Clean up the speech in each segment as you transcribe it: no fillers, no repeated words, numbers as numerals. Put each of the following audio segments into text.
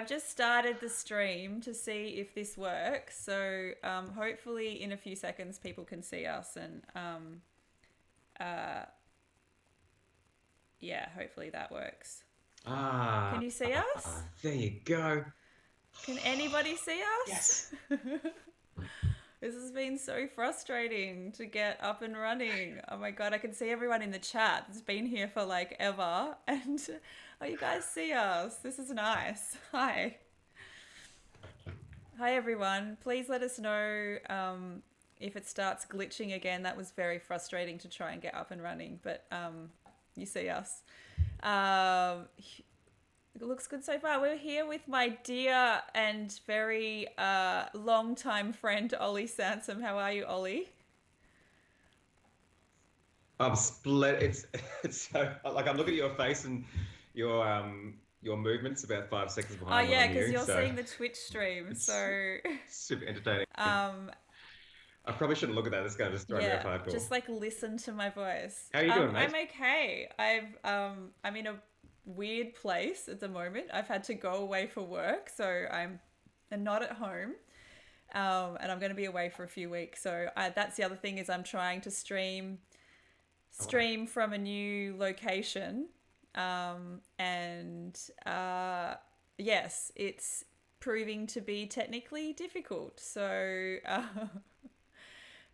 I've just started the stream to see if this works. So hopefully in a few seconds people can see us and uh, yeah, hopefully that works. Can Ah, you see us? there you go. Can anybody see us? Yes. This has been so frustrating to get up and running. Oh my god, I can see everyone in the chat that's been here for like ever. And oh, you guys see us. This is nice. Hi. Hi everyone. Please let us know if it starts glitching again. That was very frustrating to try and get up and running, but you see us. Um, it looks good so far. We're here with my dear and very long-time friend, Oli Sansom. How are you, Oli? I'm split. It's so like I'm looking at your face and your movements about 5 seconds Oh behind what yeah, I'm because hearing. you're So seeing the Twitch stream. it's So super entertaining. um, I probably shouldn't look at that. It's gonna just throw me off yeah, hardcore. just like listen to my voice. How are you doing, I'm mate? okay. I'm in a weird place at the moment. I've had to go away for work, so I'm not at home. And I'm going to be away for a few weeks. So that's the other thing is I'm trying to Oh, wow. stream from a new location, and yes, it's proving to be technically difficult. So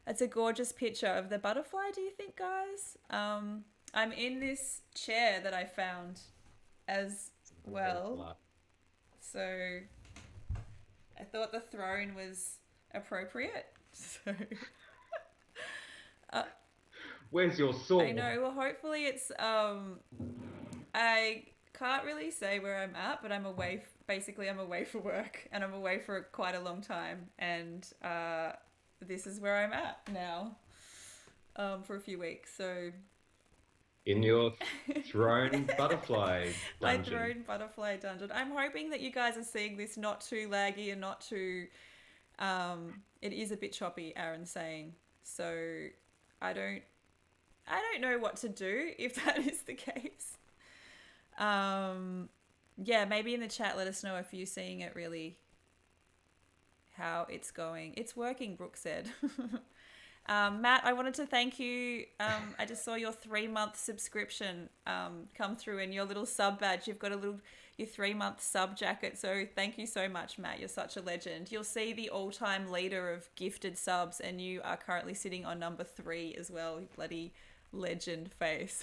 it's a gorgeous picture of the butterfly. Do you think, guys? I'm in this chair that I found as It's a well. butterfly. So I thought the throne was appropriate. So Where's your I sword? know. Well, hopefully it's. I can't really say where I'm at, but I'm away. Basically, I'm away for work, and I'm away for quite a long time, and this is where I'm at now for a few weeks. So In your throne butterfly my dungeon. throne butterfly dungeon. I'm hoping that you guys are seeing this not too laggy and not too. It is a bit choppy, Aaron's saying. So I don't. I don't know what to do if that is the case. Um, yeah, maybe in the chat let us know if you're seeing it really how it's going. It's working, Brooke said. Matt, I wanted to thank you. I just saw your 3 month subscription come through and your little sub badge. You've got a little your 3 month sub jacket. So thank you so much, Matt. You're such a legend. You'll see the all-time leader of gifted subs, and you are currently sitting on number 3 as well. You bloody legend face.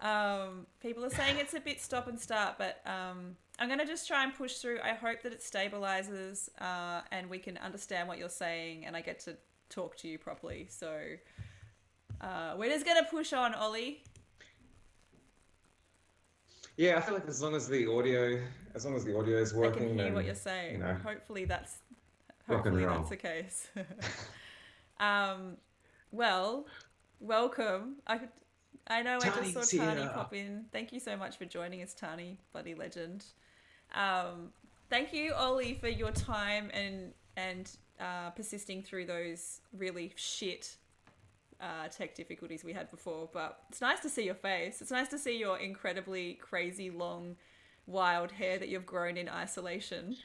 So people are saying it's a bit stop and start, but I'm going to just try and push through. I hope that it stabilizes and we can understand what you're saying and I get to talk to you properly. So we're just going to push on, Ollie. Yeah, I feel like as long as the audio is I can working, hear what you're then saying. rock and Hopefully that's roll. the case. um, well, welcome. I know I just saw Tony's Tani here. pop in. Thank you so much for joining us, Tani, bloody legend. Um, thank you, Ollie, for your time and persisting through those really shit tech difficulties we had before. But it's nice to see your face. It's nice to see your incredibly crazy long, wild hair that you've grown in isolation.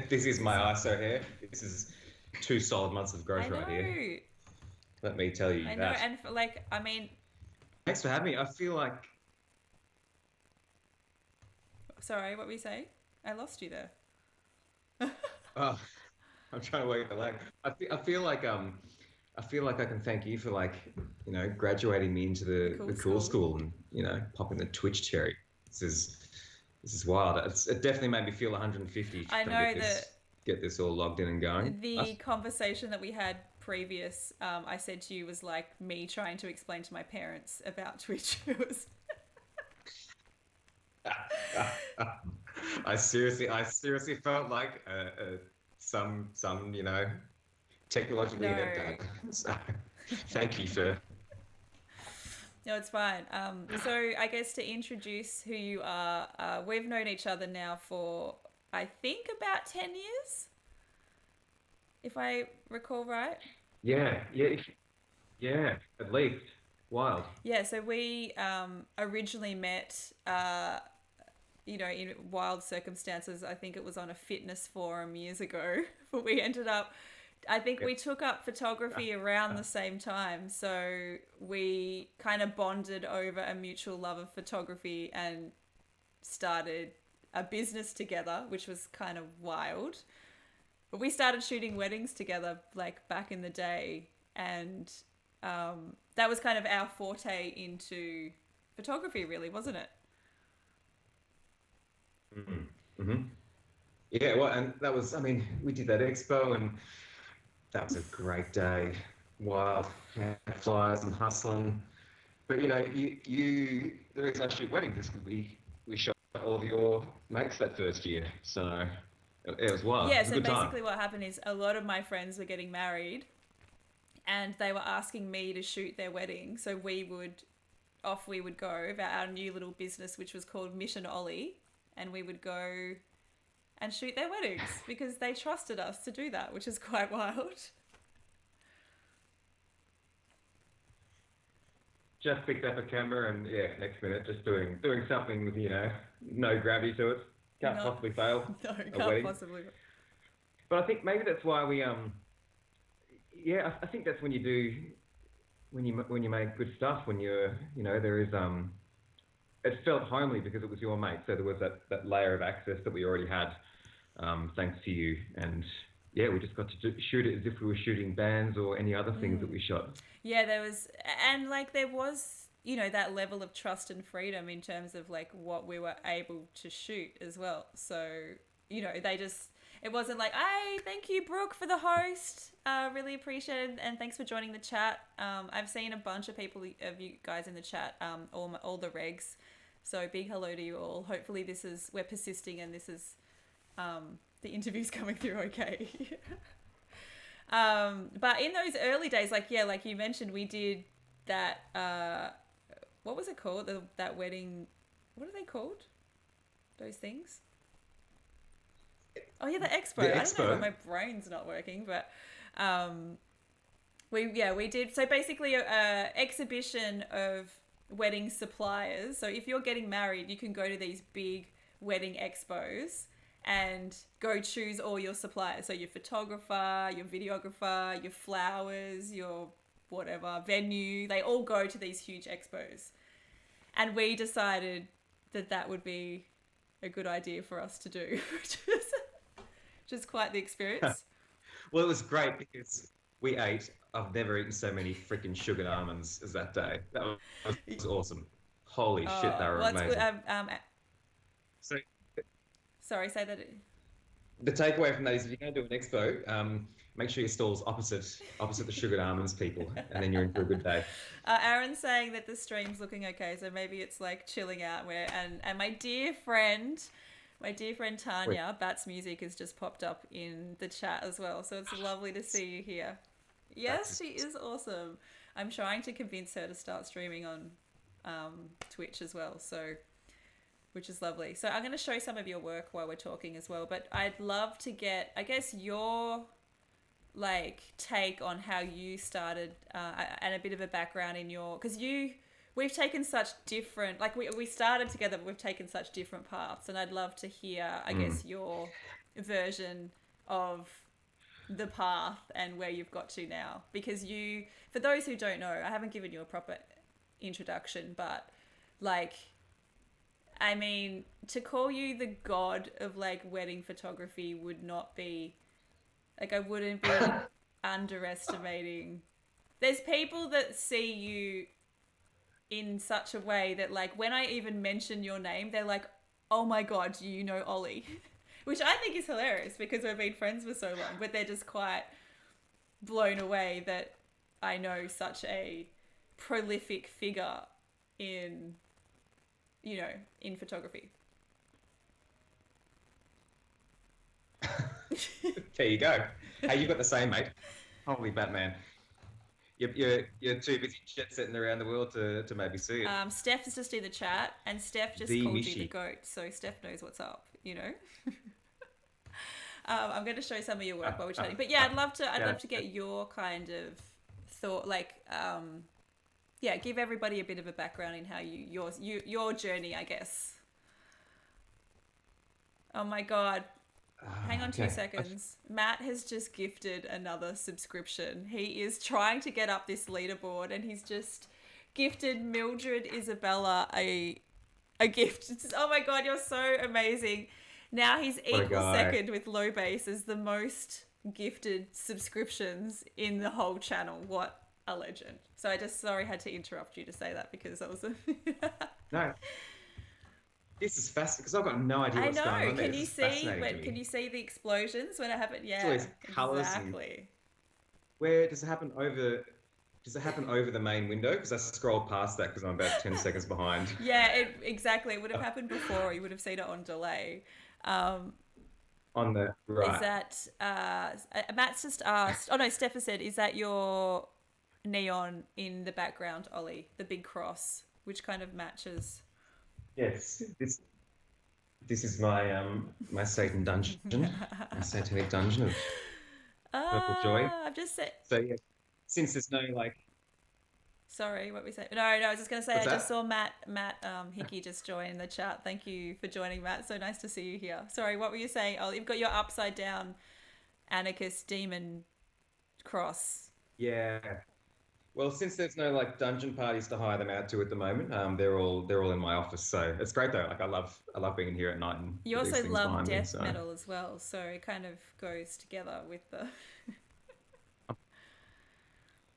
This is This my is ISO hair. This is 2 solid months of I growth right here. know, Let me tell I you know, that. and for, like I mean, Thanks for having me. I feel like sorry, what were you saying? I lost you there. oh, I'm trying to work the lag. I feel like I can thank you for graduating me into The the cool cool school. school and popping the Twitch cherry. This is this is wild. It definitely made me feel 150 I trying to know that get this all logged in and going. the conversation that we had previous, I said to you was like me trying to explain to my parents about Twitch. It was I seriously felt like some technologically inept no, dad. So thank you for. no, it's fine. So I guess to introduce who you are, we've known each other now for I think about 10 years, if I recall right. Yeah, yeah, yeah, at least. Wild. Yeah, so we originally met, in wild circumstances. I think it was on a fitness forum years ago. But we ended up, I think Yep. we took up photography around the same time. So we kind of bonded over a mutual love of photography and started a business together, which was kind of wild. But we started shooting weddings together like back in the day, and that was kind of our forte into photography, really, wasn't it? Mm-hmm. Yeah, well, and that was, I mean, we did that expo and that was a great day. Wild, yeah, flyers and hustling. But the reason I shoot weddings is because we shot all of your mates that first year. So it was wild. It Yeah, was a so good time. basically what happened is a lot of my friends were getting married and they were asking me to shoot their wedding. So we would go about our new little business, which was called Mission Oli, and we would go and shoot their weddings because they trusted us to do that, which is quite wild. Just picked up a camera and yeah, next minute just doing something with no gravity to it. Can't No, possibly fail no, a can't wedding. possibly. But I think maybe that's why I think that's when you do when you make good stuff when there is it felt homely because it was your mate, so there was that layer of access that we already had, thanks to you. And yeah, we just got to shoot it as if we were shooting bands or any other things that we shot. Yeah, there was, and like there was, that level of trust and freedom in terms of like what we were able to shoot as well. So, they just, it wasn't like, hey, thank you, Brooke, for the host. Really appreciate it. And thanks for joining the chat. I've seen a bunch of people, of you guys in the chat, all the regs. So big hello to you all. Hopefully we're persisting and this is, the interview's coming through okay. But in those early days, like yeah, like you mentioned, we did that. What was it called? That wedding. What are they called? Those things. Oh yeah, the The expo. I don't know why expo. my brain's not working, but um, we did. So basically, a exhibition of wedding suppliers. So if you're getting married, you can go to these big wedding expos and go choose all your suppliers. So your photographer, your videographer, your flowers, your whatever venue, they all go to these huge expos. And we decided that that would be a good idea for us to do, which is quite the experience. Well, it was great because we ate. I've never eaten so many freaking sugared almonds as that day. That was awesome. Holy shit, they were Well, it's good. amazing. So Sorry, say that. the takeaway from that is if you're going to do an expo, make sure your stall's opposite the sugared almonds people, and then you're in for a good day. Aaron's saying that the stream's looking okay, so maybe it's like chilling out. And my dear friend Wait, Tanya, Bats Music, has just popped up in the chat as well. So it's lovely to see you here. Yes, that's she is awesome. I'm trying to convince her to start streaming on Twitch as well. So which is lovely. So I'm going to show some of your work while we're talking as well. But I'd love to get, I guess, your like take on how you started and a bit of a background in your because we've taken such different like we started together but we've taken such different paths and I'd love to hear I mm. guess your version of the path and where you've got to now because for those who don't know I haven't given you a proper introduction but like I mean to call you the god of like wedding photography would not be like, I wouldn't be underestimating. There's people that see you in such a way that, like, when I even mention your name, they're like, oh my God, do you know Ollie? Which I think is hilarious because we've been friends for so long, but they're just quite blown away that I know such a prolific figure in, in photography. There you go. Hey, you got the same, mate. Holy Batman. You're too busy jet setting around the world to maybe see it. Steph is just in the chat, and Steph just The called you the Mishi. goat, so Steph knows what's up. I'm going to show some of your work while we're chatting. But yeah, I'd love to. I'd Yeah. love to get your kind of thought, like Yeah, give everybody a bit of a background in how your journey, I guess. Oh my god. Hang on two Okay. seconds. Matt has just gifted another subscription. He is trying to get up this leaderboard and he's just gifted Mildred Isabella a gift. Oh my god, you're so amazing. Now he's What a equal guy. second with low base as the most gifted subscriptions in the whole channel. What a legend. So I just sorry had to interrupt you to say that because that was a No, this is fascinating because I've got no idea I what's going know. on there. Can This you is see fascinating to when can me. you see the explosions when it happened? It's all Yeah, these colours and exactly. where does it happen over? Does it happen over the main window? Because I scrolled past that because I'm about 10 seconds behind. Yeah, exactly. It would have happened before. You would have seen it on delay. Um, On the is right. that Matt's just asked? Oh no, Steph has said, is that your neon in the background, Ollie? The big cross, which kind of matches. Yes. This is my my Satan dungeon, my satanic dungeon of purple joy. I've just said. So yeah, since there's no like, Sorry, what we say? No, I was just gonna say I what's just that? saw Matt Hickey just join the chat. Thank you for joining, Matt. So nice to see you here. Sorry, what were you saying? Oh, you've got your upside down anarchist demon cross. Yeah. Well, since there's no like dungeon parties to hire them out to at the moment, they're all in my office. So it's great though. Like I love being in here at night and You with these also things love behind me. death So metal as well, so it kind of goes together with the.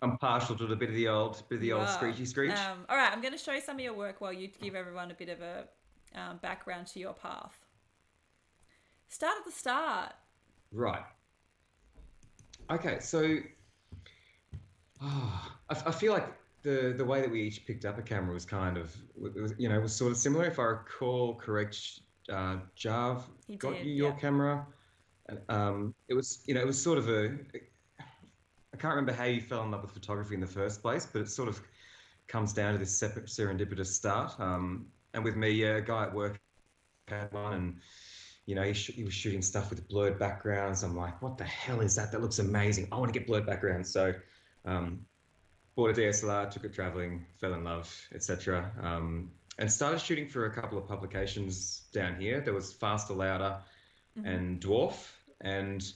I'm partial to a bit of the You old are. screechy screech. All right, I'm going to show some of your work while you give everyone a bit of a background to your path. Start at the start. Right. Okay. So I feel like the way that we each picked up a camera was kind of was sort of similar. If I recall correct, Jav He got did, you yeah. your camera, and it was sort of a. I can't remember how you fell in love with photography in the first place, but it sort of comes down to this separate serendipitous start. And with me, yeah, a guy at work had one, and he was shooting stuff with blurred backgrounds. I'm like, what the hell is that? That looks amazing. I want to get blurred backgrounds. So, um, bought a DSLR, took it traveling, fell in love, etc. And started shooting for a couple of publications down here. There was Faster, Louder, Mm-hmm. and Dwarf, and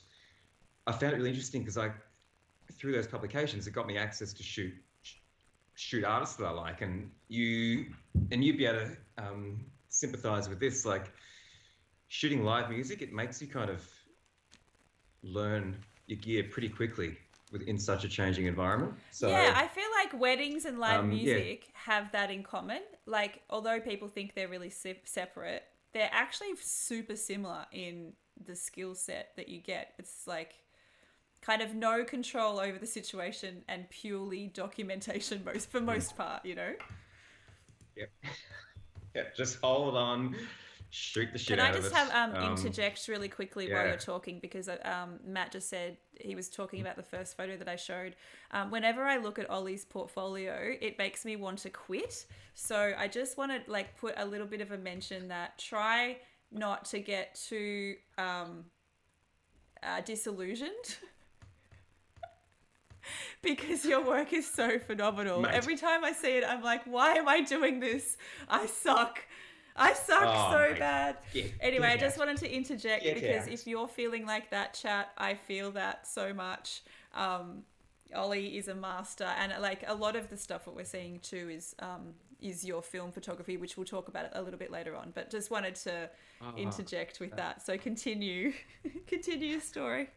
I found it really interesting because I through those publications, it got me access to shoot artists that I like, and you'd be able to sympathize with this. Like shooting live music, it makes you kind of learn your gear pretty quickly within such a changing environment. Yeah, So I feel like weddings and live yeah, music have that in common. Like, although people think they're really separate, they're actually super similar in the skill set that you get. It's like kind of no control over the situation and purely documentation for mm, most part, you know? yeah, yeah, just hold on, shoot the Can shit I out of just it. have interject really quickly while Yeah, you're talking because Matt just said he was talking about the first photo that I showed. Whenever I look at Ollie's portfolio, it makes me want to quit. So I just want to like put a little bit of a mention that try not to get too disillusioned because your work is so phenomenal. mate. Every time I see it, I'm like, why am I doing this? I suck. I suck Oh, so mate, bad. Anyway, I get just out, wanted to interject get because out. if you're feeling like that, chat, I feel that so much. Ollie is a master, and like a lot of the stuff that we're seeing too is your film photography, which we'll talk about a little bit later on. But just wanted to Oh, interject with that. So continue, continue your story.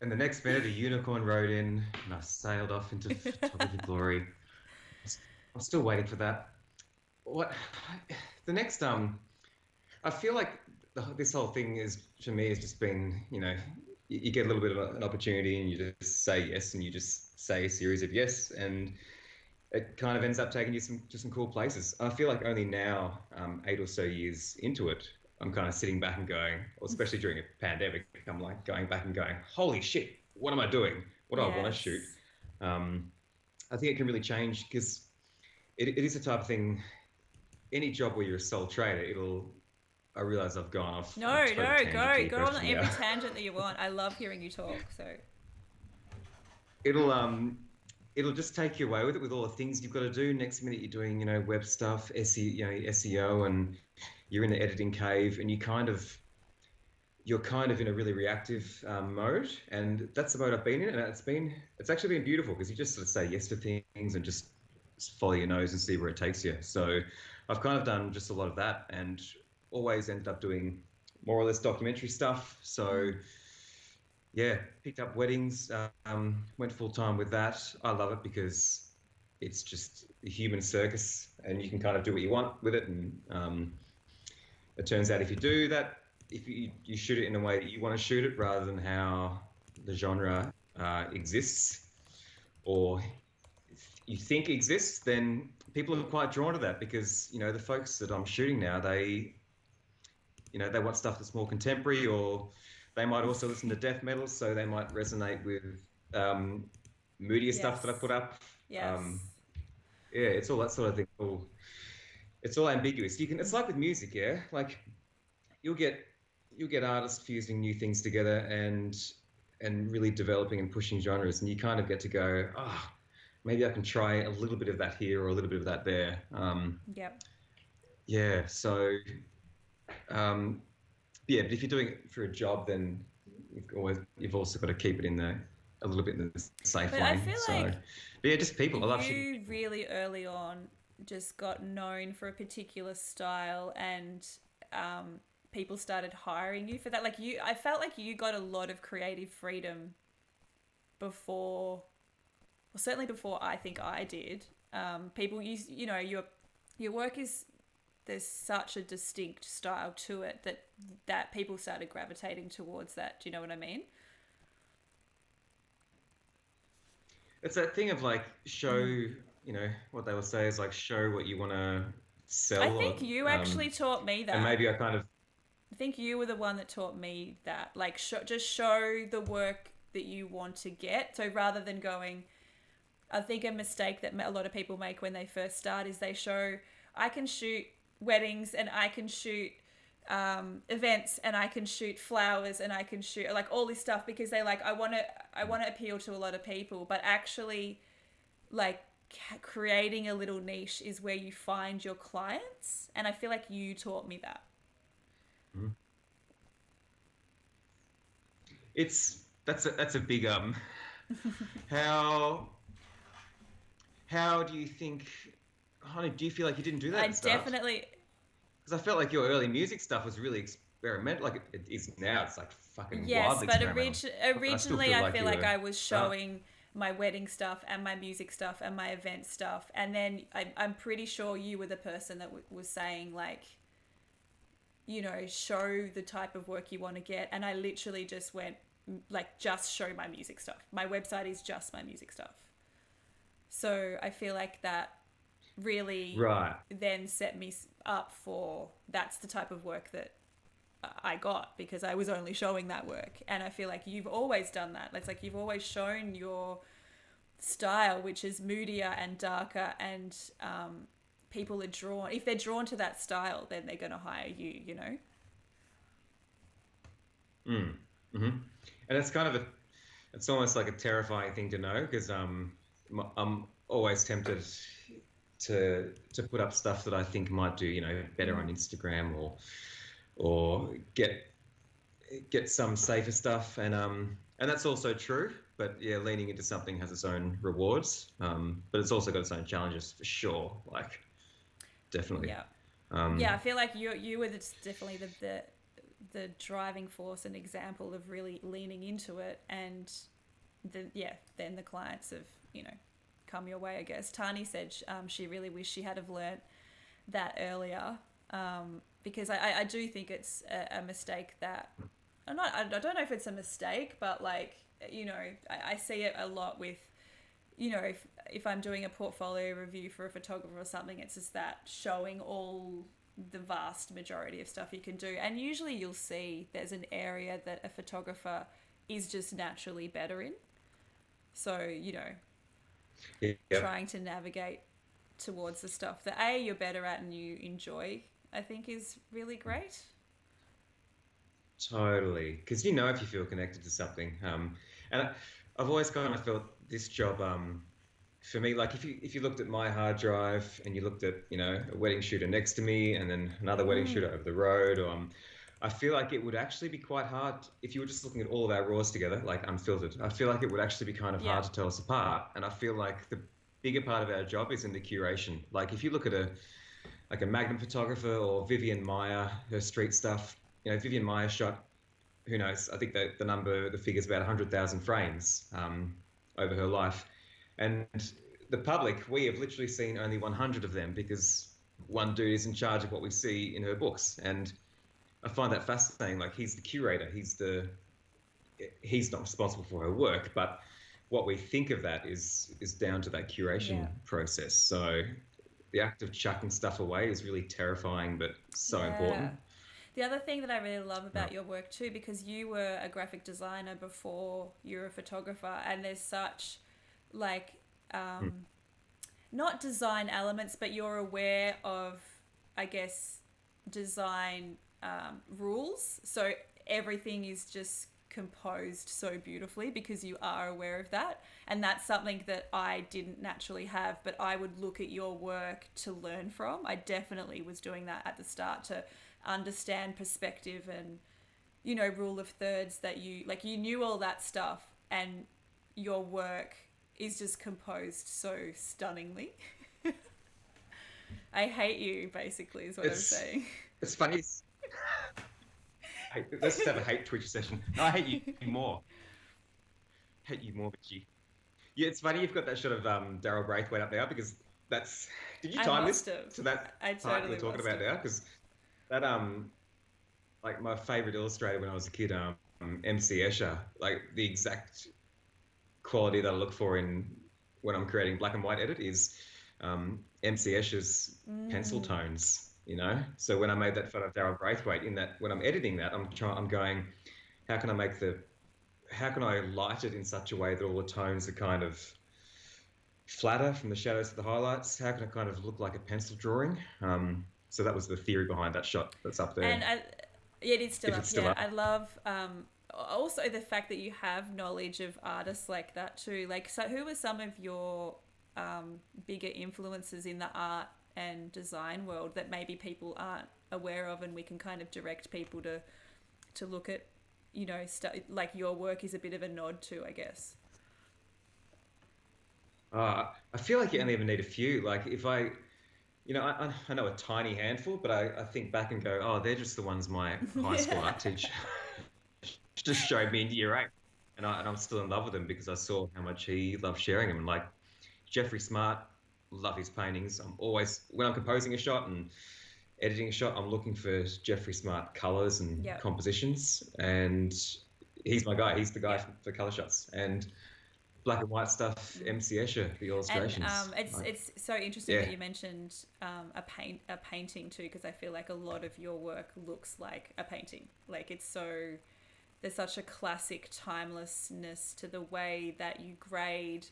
and the next minute, a unicorn rode in, and I sailed off into photography glory. I'm still waiting for that. What the next I feel like this whole thing is to me has just been you get a little bit of an opportunity and you just say yes and you just say a series of yes and it kind of ends up taking you to some cool places. I feel like only now, 8 or so years into it, I'm kind of sitting back and going, or especially during a pandemic, I'm like going back and going, holy shit, what am I doing? What do I want to shoot? Yes. Um, I think it can really change because it is a type of thing. Any job where you're a sole trader, I realize I've gone off on a No, total no, tangent to your go on question every now. tangent that you want. I love hearing you talk. So it'll it'll just take you away with it with all the things you've got to do. Next minute you're doing, web stuff, SEO, and you're in the editing cave, and you're kind of in a really reactive mode, and that's the mode I've been in, and it's actually been beautiful because you just sort of say yes to things and just follow your nose and see where it takes you. So I've kind of done just a lot of that, and always ended up doing more or less documentary stuff. So Mm. yeah, picked up weddings, went full time with that. I love it because it's just a human circus, and you can kind of do what you want with it, and it turns out if you do that, if you shoot it in a way that you want to shoot it rather than how the genre exists or you think exists, then people are quite drawn to that because the folks that I'm shooting now, they want stuff that's more contemporary, or they might also listen to death metal, so they might resonate with um, moodier stuff that I Yes. put up. Um, Yes. yeah, it's all that sort of thing. It's all ambiguous. It's like with music, yeah. Like you'll get you'll get artists fusing new things together and really developing and pushing genres, and you kind of get to go, maybe I can try a little bit of that here or a little bit of that there. Yep. Yeah, so um, yeah, but if you're doing it for a job, then you've also got to keep it in the a little bit in the safe But I lane. feel So, like but yeah, just people. I love shooting. you really early on just got known for a particular style, and people started hiring you for that. Like I felt like you got a lot of creative freedom before, well, certainly before I think I did. People use, your work is, there's such a distinct style to it that people started gravitating towards that. Do you know what I mean? It's that thing of like Mm. what they will say is like show what you want to I sell, or think you actually taught me and that. maybe I kind of I think you were the one that taught me that. Like, just show the work that you want to get. So rather than going, I think a mistake that a lot of people make when they first start is they show, I can shoot weddings and I can shoot events and I can shoot flowers and I can shoot like all this stuff because they like I want to appeal to a lot of people, but actually like creating a little niche is where you find your clients, and I feel like you taught me that. Mhm. It's that's a big how how do you think, honey, do you feel like you didn't do that I at the start? definitely Because I felt like your early music stuff was really experimental. Like it is now, it's like fucking Yes, wildly but experimental. But I still originally feel I like feel you like were I was start. showing my wedding stuff and my music stuff and my event stuff, and then I'm pretty sure you were the person that was saying like, show the type of work you want to get, and I literally just went like, just show my music stuff. My website is just my music stuff. So I feel like that really Right. then set me up for, that's the type of work that I got because I was only showing that work. And I feel like you've always done that. It's like you've always shown your style, which is moodier and darker, and people are drawn. If they're drawn to that style, then they're going to hire you. Mm. Hmm. And it's kind of it's almost like a terrifying thing to know because I'm always tempted to put up stuff that I think might do better Mm. on Instagram or get some safer stuff, and that's also true. But yeah, leaning into something has its own rewards, but it's also got its own challenges for sure. Like definitely. Yeah, yeah. Um, I feel like you were definitely the driving force and example of really leaning into it, and then the clients have come your way. I guess Tani said she really wished she had have learnt that earlier, because I do think it's a mistake that I don't know if it's a mistake, but like I see it a lot with if I'm doing a portfolio review for a photographer or something, it's just that showing all the vast majority of stuff you can do, and usually you'll see there's an area that a photographer is just naturally better in. So yeah, trying to navigate towards the stuff that you're better at and you enjoy, I think is really great. totally. Because if you feel connected to something, and I've always kind of felt this job, for me, like if you looked at my hard drive and you looked at, a wedding shooter next to me and then another wedding Mm, shooter over the road, or I feel like it would actually be quite hard if you were just looking at all of our raws together, like unfiltered. I feel like it would actually be kind of yeah. hard to tell us apart. And I feel like the bigger part of our job is in the curation. Like if you look at a Magnum photographer or Vivian Meyer, her street stuff, Vivian Meyer shot, who knows? I think that the figure's about 100,000 frames over her life. And the public, we have literally seen only 100 of them because one dude is in charge of what we see in her books. And I find that fascinating. Like he's the curator, he's not responsible for her work, but what we think of that is down to that curation Yeah. process. So the act of chucking stuff away is really terrifying, but so Yeah. important. The other thing that I really love Yeah. about your work too, because you were a graphic designer before you're a photographer, and there's such like Mm. not design elements, but you're aware of, I guess, design rules. So everything is just composed so beautifully because you are aware of that. And that's something that I didn't naturally have, but I would look at your work to learn from. I definitely was doing that at the start to understand perspective and, rule of thirds, that you knew all that stuff, and your work is just composed so stunningly. I hate you, basically, is what I'm It's saying. it's funny. Let's just have a hate Twitch session. No, I hate you more. Hate you more, Bitchy. Yeah, it's funny you've got that shot of Daryl Braithwaite up there because that's. Did you I time must this have. to that I part you're totally talking must about have. now? Because that like my favorite illustrator when I was a kid, MC Escher, like the exact quality that I look for in when I'm creating black and white edit is MC Escher's pencil Mm, tones. So when I made that photo of Daryl Braithwaite, in that when I'm editing that, I'm going, how can I make the how can I light it in such a way that all the tones are kind of flatter from the shadows to the highlights? How can it kind of look like a pencil drawing? So that was the theory behind that shot that's up there. and yeah, it is still If up. it's still Yeah, up. I love also the fact that you have knowledge of artists like that too. Like, so who are some of your bigger influences in the art and design world that maybe people aren't aware of, and we can kind of direct people to look at, like your work is a bit of a nod to, I guess. I feel like you only ever need a few. Like if I know a tiny handful, but I think back and go, oh, they're just the ones my high school art teacher just showed me in year eight. And I'm still in love with him because I saw how much he loved sharing them. And like Jeffrey Smart, love his paintings. I'm always, when I'm composing a shot and editing a shot, I'm looking for Jeffrey Smart colors and Yep. compositions. And he's my guy. He's the guy Yep. for color shots. And black and white stuff, Mm. MC Escher, the And illustrations. Like, it's so interesting yeah. that you mentioned a painting too, because I feel like a lot of your work looks like a painting. Like it's so there's such a classic timelessness to the way that you grade.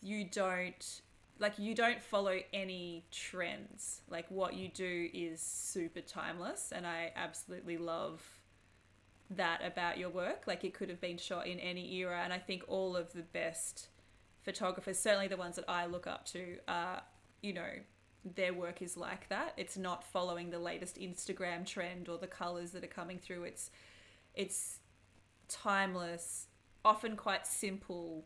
You don't follow any trends. Like what you do is super timeless, and I absolutely love that about your work. Like it could have been shot in any era, and I think all of the best photographers, certainly the ones that I look up to, are, their work is like that. It's not following the latest Instagram trend or the colors that are coming through. It's timeless, often quite simple,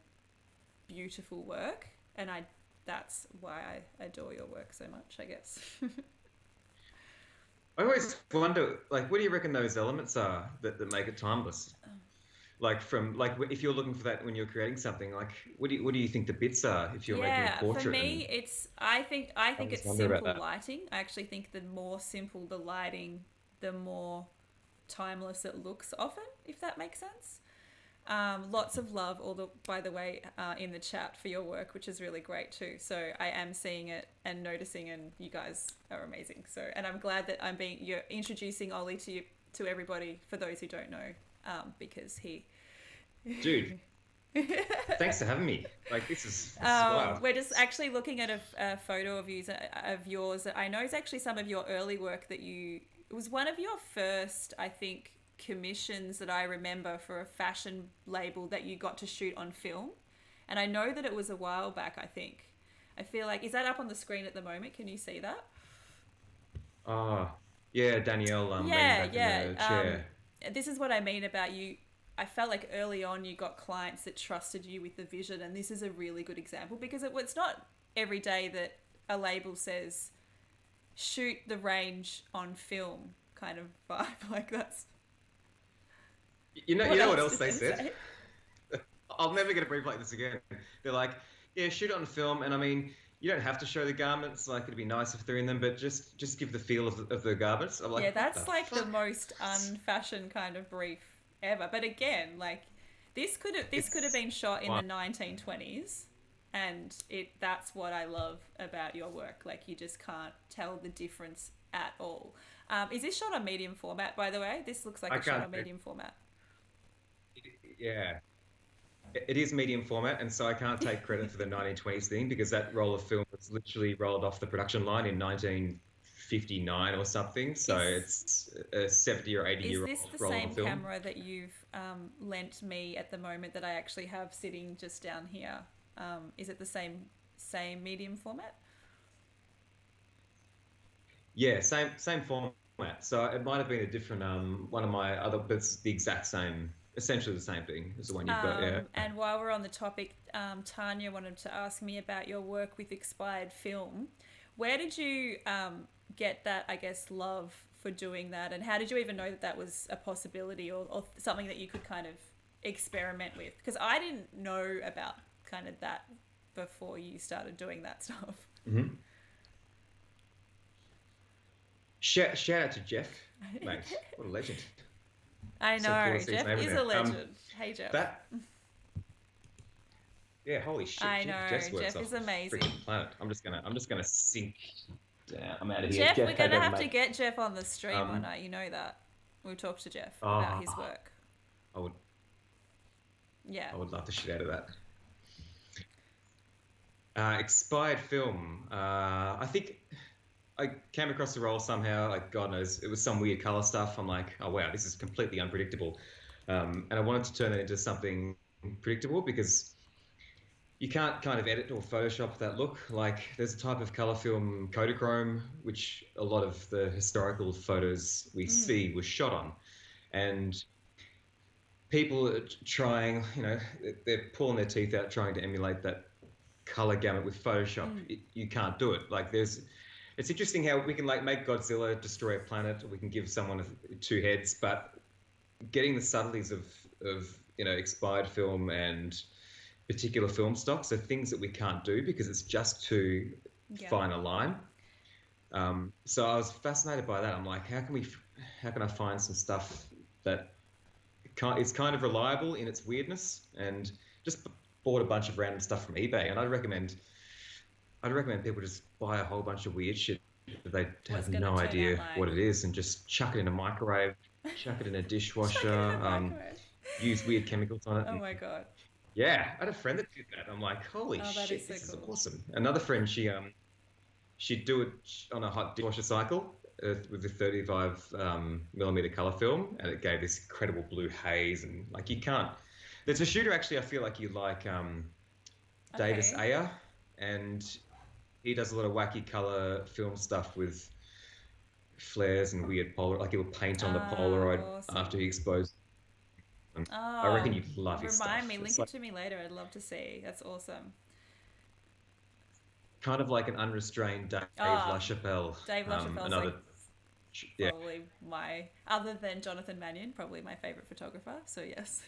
beautiful work, and I that's why I adore your work so much, I guess. I always wonder, like, what do you reckon those elements are that make it timeless? Like if you're looking for that when you're creating something, like what do you think the bits are if you're making a Yeah, for portrait? And me, I think always it's wonder about simple that. lighting. I actually think the more simple the lighting, the more timeless it looks often, if that makes sense. Lots of love, by the way, in the chat for your work, which is really great too. So I am seeing it and noticing, and you guys are amazing. So, and I'm glad that you're introducing Oli to everybody for those who don't know, because he. Dude, thanks for having me. Like this is wild. We're just actually looking at a photo of yours that I know is actually some of your early work it was one of your first, I think, commissions that I remember for a fashion label that you got to shoot on film. And I know that it was a while back, I think. I feel like, is that up on the screen at the moment? Can you see that? Oh, yeah, Danielle leaning Yeah, back in yeah. the chair. This is what I mean about you. I felt like early on you got clients that trusted you with the vision, and this is a really good example because it's not every day that a label says shoot the range on film kind of vibe. Like that's You what know what else else did they they said? say? I'll never get a brief like this again. They're like, yeah, shoot it on film, and I mean, you don't have to show the garments. Like, it'd be nice if they're in them, but just give the feel of the garments. I'm Yeah, like, what the that's like the fuck? most unfashioned kind of brief ever. But again, like this could have It's been shot in the fun. 1920s, and that's what I love about your work. Like you just can't tell the difference at all. Is this shot on medium format, by the way? This looks like I it's shot can't. on medium format. Yeah, it is medium format, and so I can't take credit for the 1920s thing because that roll of film was literally rolled off the production line in 1959 or something. So Is it's a 70 or 80 is year this old the roll of a same film. camera that you've lent me at the moment that I actually have sitting just down here? Is it the same medium format? Yeah, same format. So it might have been a different one of my other, but it's the exact same, essentially the same thing as the one you've got. Yeah. And while we're on the topic, Tanya wanted to ask me about your work with expired film. Where did you get that, I guess, love for doing that? And how did you even know that that was a possibility or something that you could kind of experiment with? Because I didn't know about kind of that before you started doing that stuff. hmm shout out to Jeff, mate. What a legend. I So cool know. to see his Jeff name in is there. a legend. Hey, Jeff. That Yeah, holy shit, I know. Jeff's work's Jeff off is the amazing. freaking planet. I'm just gonna sink down. I'm out of here. Jeff, we're Jeff, going take to over, have to mate. get Jeff on the stream one Um, night. You know that. We'll talk to Jeff about his oh, work. I would Yeah. I would love the shit out of that. Expired film. I think I came across the role somehow. Like God knows, it was some weird color stuff. I'm like, oh wow, this is completely unpredictable. And I wanted to turn it into something predictable because you can't kind of edit or Photoshop that look. Like there's a type of color film Kodachrome, which a lot of the historical photos we Mm. see was shot on, and people are trying, they're pulling their teeth out trying to emulate that color gamut with Photoshop. Mm. You can't do it. Like it's interesting how we can like make Godzilla destroy a planet, or we can give someone two heads, but getting the subtleties of expired film and particular film stocks are things that we can't do because it's just too Yeah. fine a line. So I was fascinated by that. I'm like, how can I find some stuff that is kind of reliable in its weirdness, and just bought a bunch of random stuff from eBay. And I'd recommend people just buy a whole bunch of weird shit that they What's have going to no turn out idea like? what it is, and just chuck it in a microwave, chuck it in a Chuck dishwasher, it in a microwave. use weird chemicals on it. Oh And my God. yeah, I had a friend that did that. I'm like, holy Oh, that is shit, so this is cool. awesome. Another friend, she'd do it on a hot dishwasher cycle with the 35 millimeter color film, and it gave this incredible blue haze. And like, you can't. There's a shooter actually. I feel like you like Davis Okay. Ayer, and he does a lot of wacky color film stuff with flares and weird polar. Like he'll paint on the Polaroid after he Awesome. exposed them. I reckon Oh, you'd love his remind me, stuff. It's link it like to me later. I'd love to see. That's awesome. kind of like an unrestrained Dave Ah, LaChapelle. Dave LaChapelle's like Another, yeah, probably other than Jonathan Mannion, probably my favorite photographer. So yes.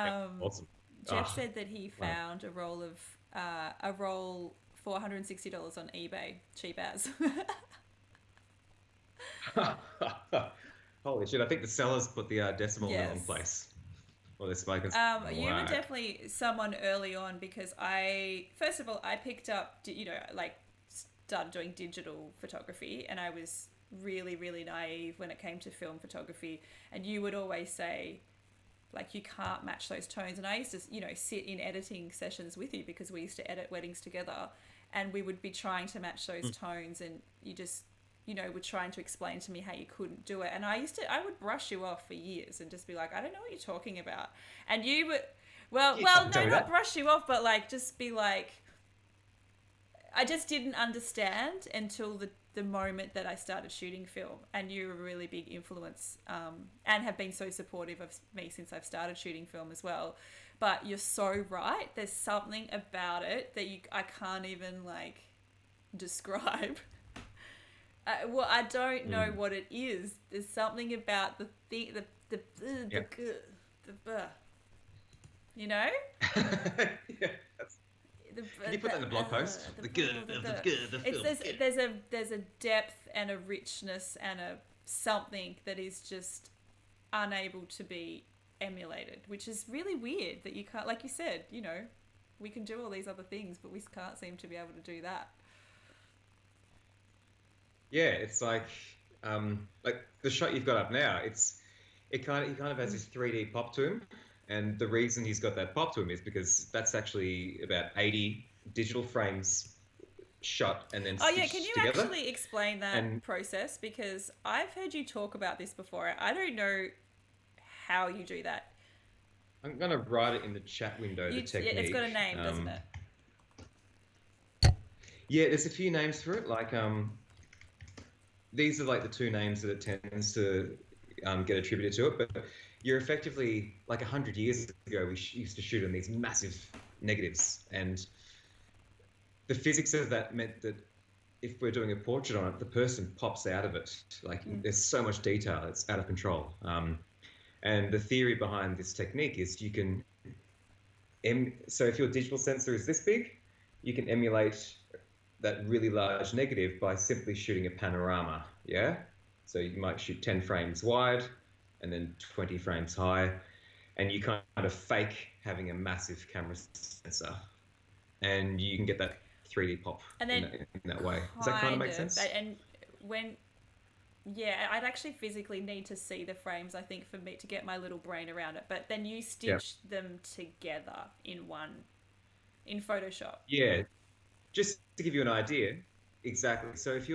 yeah, um, awesome. Jeff Oh, said that he wow. found a roll for $160 on eBay, cheap as. Holy shit! I think the sellers put the decimal in the wrong Yes. place. Or they're spoken. You were Wow. definitely someone early on because first of all, I picked up, like started doing digital photography, and I was really, really naive when it came to film photography. And you would always say, like, you can't match those tones. And I used to, sit in editing sessions with you because we used to edit weddings together, and we would be trying to match those tones, and you just, were trying to explain to me how you couldn't do it. And I would brush you off for years and just be like, I don't know what you're talking about. And You well, can't tell no, me not that. brush you off, but like just be like, I just didn't understand until the moment that I started shooting film, and you were a really big influence, and have been so supportive of me since I've started shooting film as well. But you're so right. There's something about it that I can't even like describe. Well, I don't know Mm. what it is. There's something about the thing, Yeah. the you know, Yeah. Can you put that in a blog post? The good of the good of it's film. Good. there's a depth and a richness and a something that is just unable to be emulated, which is really weird that you can't, like you said, you know, we can do all these other things, but we can't seem to be able to do that. Yeah, it's like the shot you've got up now. He kind of has this 3D pop to him, and the reason he's got that pop to him is because that's actually about 80 digital frames shot and then Oh yeah, can you stitched together. actually explain that And process? Because I've heard you talk about this before. I don't know how you do that. I'm gonna write it in the chat window, the It's got a technique. name, doesn't it? Yeah, there's a few names for it. Like these are like the two names that it tends to get attributed to it. But you're effectively like 100 years ago, we used to shoot on these massive negatives, and the physics of that meant that if we're doing a portrait on it, the person pops out of it. Like Mm. there's so much detail, it's out of control. And the theory behind this technique is you can so if your digital sensor is this big, you can emulate that really large negative by simply shooting a panorama. Yeah. So you might shoot 10 frames wide and then 20 frames high, and you kind of fake having a massive camera sensor, and you can get that 3D pop And in then that way. Does that kind of kind make of, sense? and when yeah, I'd actually physically need to see the frames, I think, for me to get my little brain around it. But then you Yeah. stitch them together in one in Photoshop. Yeah. Just to give you an idea, exactly. So if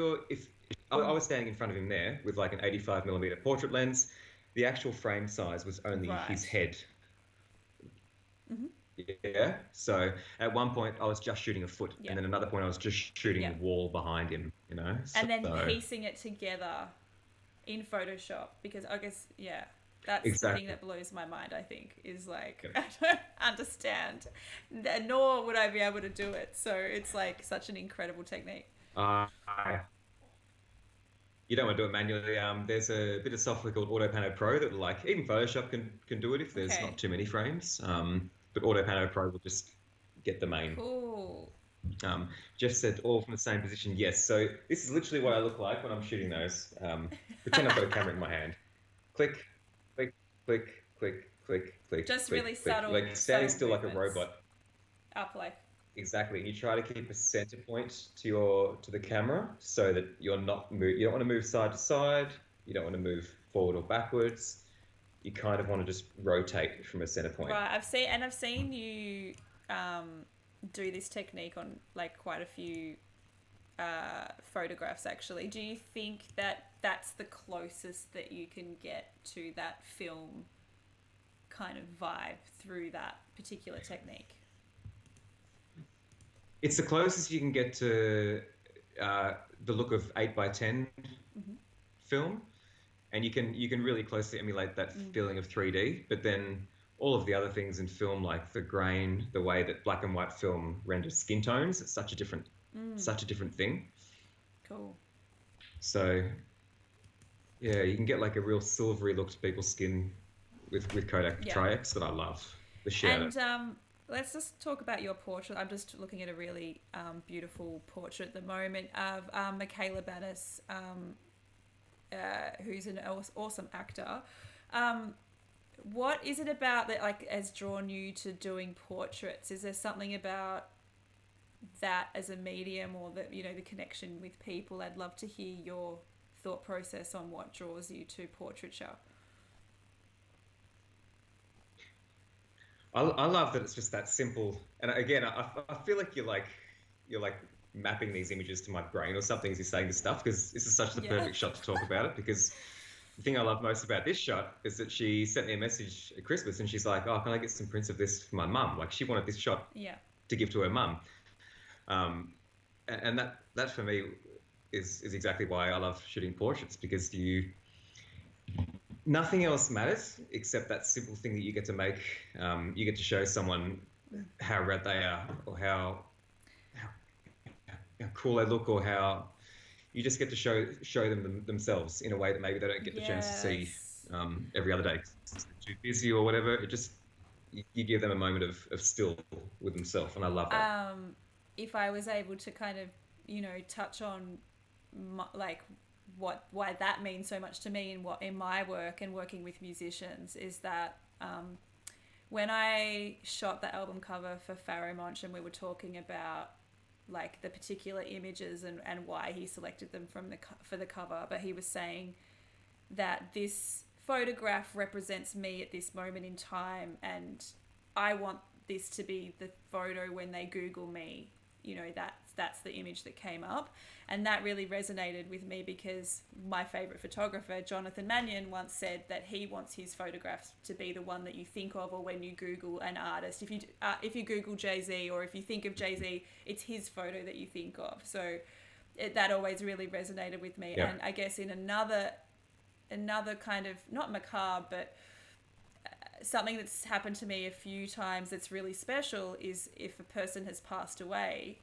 I was standing in front of him there with like an 85 millimeter portrait lens, the actual frame size was only his Right. head. Mm-hmm. Yeah. So at one point I was just shooting a foot, Yeah. and then another point I was just shooting Yeah. the wall behind him. You know. And then So piecing it together in Photoshop, because I guess yeah, that's the thing exactly. that blows my mind. I think is like Yeah. I don't understand, nor would I be able to do it. So it's like such an incredible technique. Uh, you don't want to do it manually. There's a bit of software called AutoPano Pro that like even Photoshop can do it if there's not Okay, too many frames. But AutoPano Pro will just get the main. cool. Um, Jeff said all from the same position. Yes. So this is literally what I look like when I'm shooting those. Pretend I've got a camera in my hand. Click, click, click, click, click, click, Just really click, click. subtle, Like standing subtle still like a movements. robot. Up like Exactly. You try to keep a center point to the camera so that you're not move. You don't want to move side to side. You don't want to move forward or backwards. You kind of want to just rotate from a center point. right. I've seen you um, do this technique on like quite a few photographs actually. Do you think that that's the closest that you can get to that film kind of vibe through that particular technique? It's the closest you can get to uh, the look of 8 by 10 Mm-hmm. film, and you can really closely emulate that Mm. feeling of 3D. But then all of the other things in film, like the grain, the way that black and white film renders skin tones, it's Mm. such a different thing. Cool. So yeah, you can get like a real silvery look to people's skin with Kodak Yeah. Tri-X that I love the shit out of. And let's just talk about your portrait. I'm just looking at a really beautiful portrait at the moment of Michaela Banis, who's an awesome actor. Um, what is it about that like has drawn you to doing portraits? Is there something about that as a medium, or that you know the connection with people? I'd love to hear your thought process on what draws you to portraiture. I love that it's just that simple. And again, I feel like you're like mapping these images to my brain or something as you're saying this stuff, because this is such the Yeah. perfect shot to talk about it, because the thing I love most about this shot is that she sent me a message at Christmas and she's like, "Oh, can I get some prints of this for my mum?" Like she wanted this shot Yeah. to give to her mum. Um, and that for me is exactly why I love shooting portraits, because you nothing else matters except that simple thing that you get to make. You get to show someone how rad they are, or how, how cool they look, or how you just get to show them themselves in a way that maybe they don't get the chance to see Yes. every other day 'cause they're too busy or whatever. It just you give them a moment of still with themselves, and I love that. Um, if I was able to kind of, touch on like what why that means so much to me in what in my work and working with musicians is that when I shot the album cover for Pharaoh Monch and we were talking about like the particular images and why he selected them for the cover, but he was saying that this photograph represents me at this moment in time, and I want this to be the photo when they Google me. That's the image that came up, and that really resonated with me because my favorite photographer, Jonathan Mannion, once said that he wants his photographs to be the one that you think of, or when you Google an artist, if you Google Jay-Z, or if you think of Jay-Z, it's his photo that you think of. So that always really resonated with me. Yeah. And I guess in another kind of, not macabre, but something that's happened to me a few times that's really special is if a person has passed away,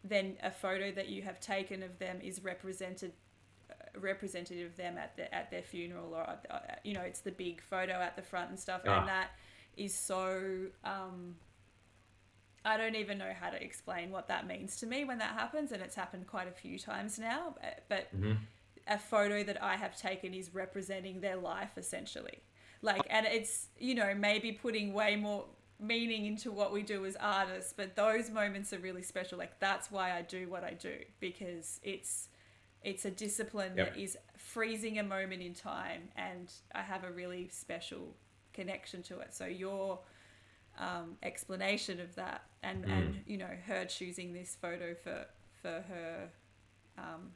then a photo that you have taken of them is representative of them at their funeral, or it's the big photo at the front and stuff. And Ah. that is so I don't even know how to explain what that means to me when that happens, and it's happened quite a few times now. But Hmm. a photo that I have taken is representing their life essentially. Like, and it's, maybe putting way more meaning into what we do as artists, but those moments are really special. Like, that's why I do what I do, because it's a discipline that Yep. is freezing a moment in time, and I have a really special connection to it. So your explanation of that, and her choosing this photo for her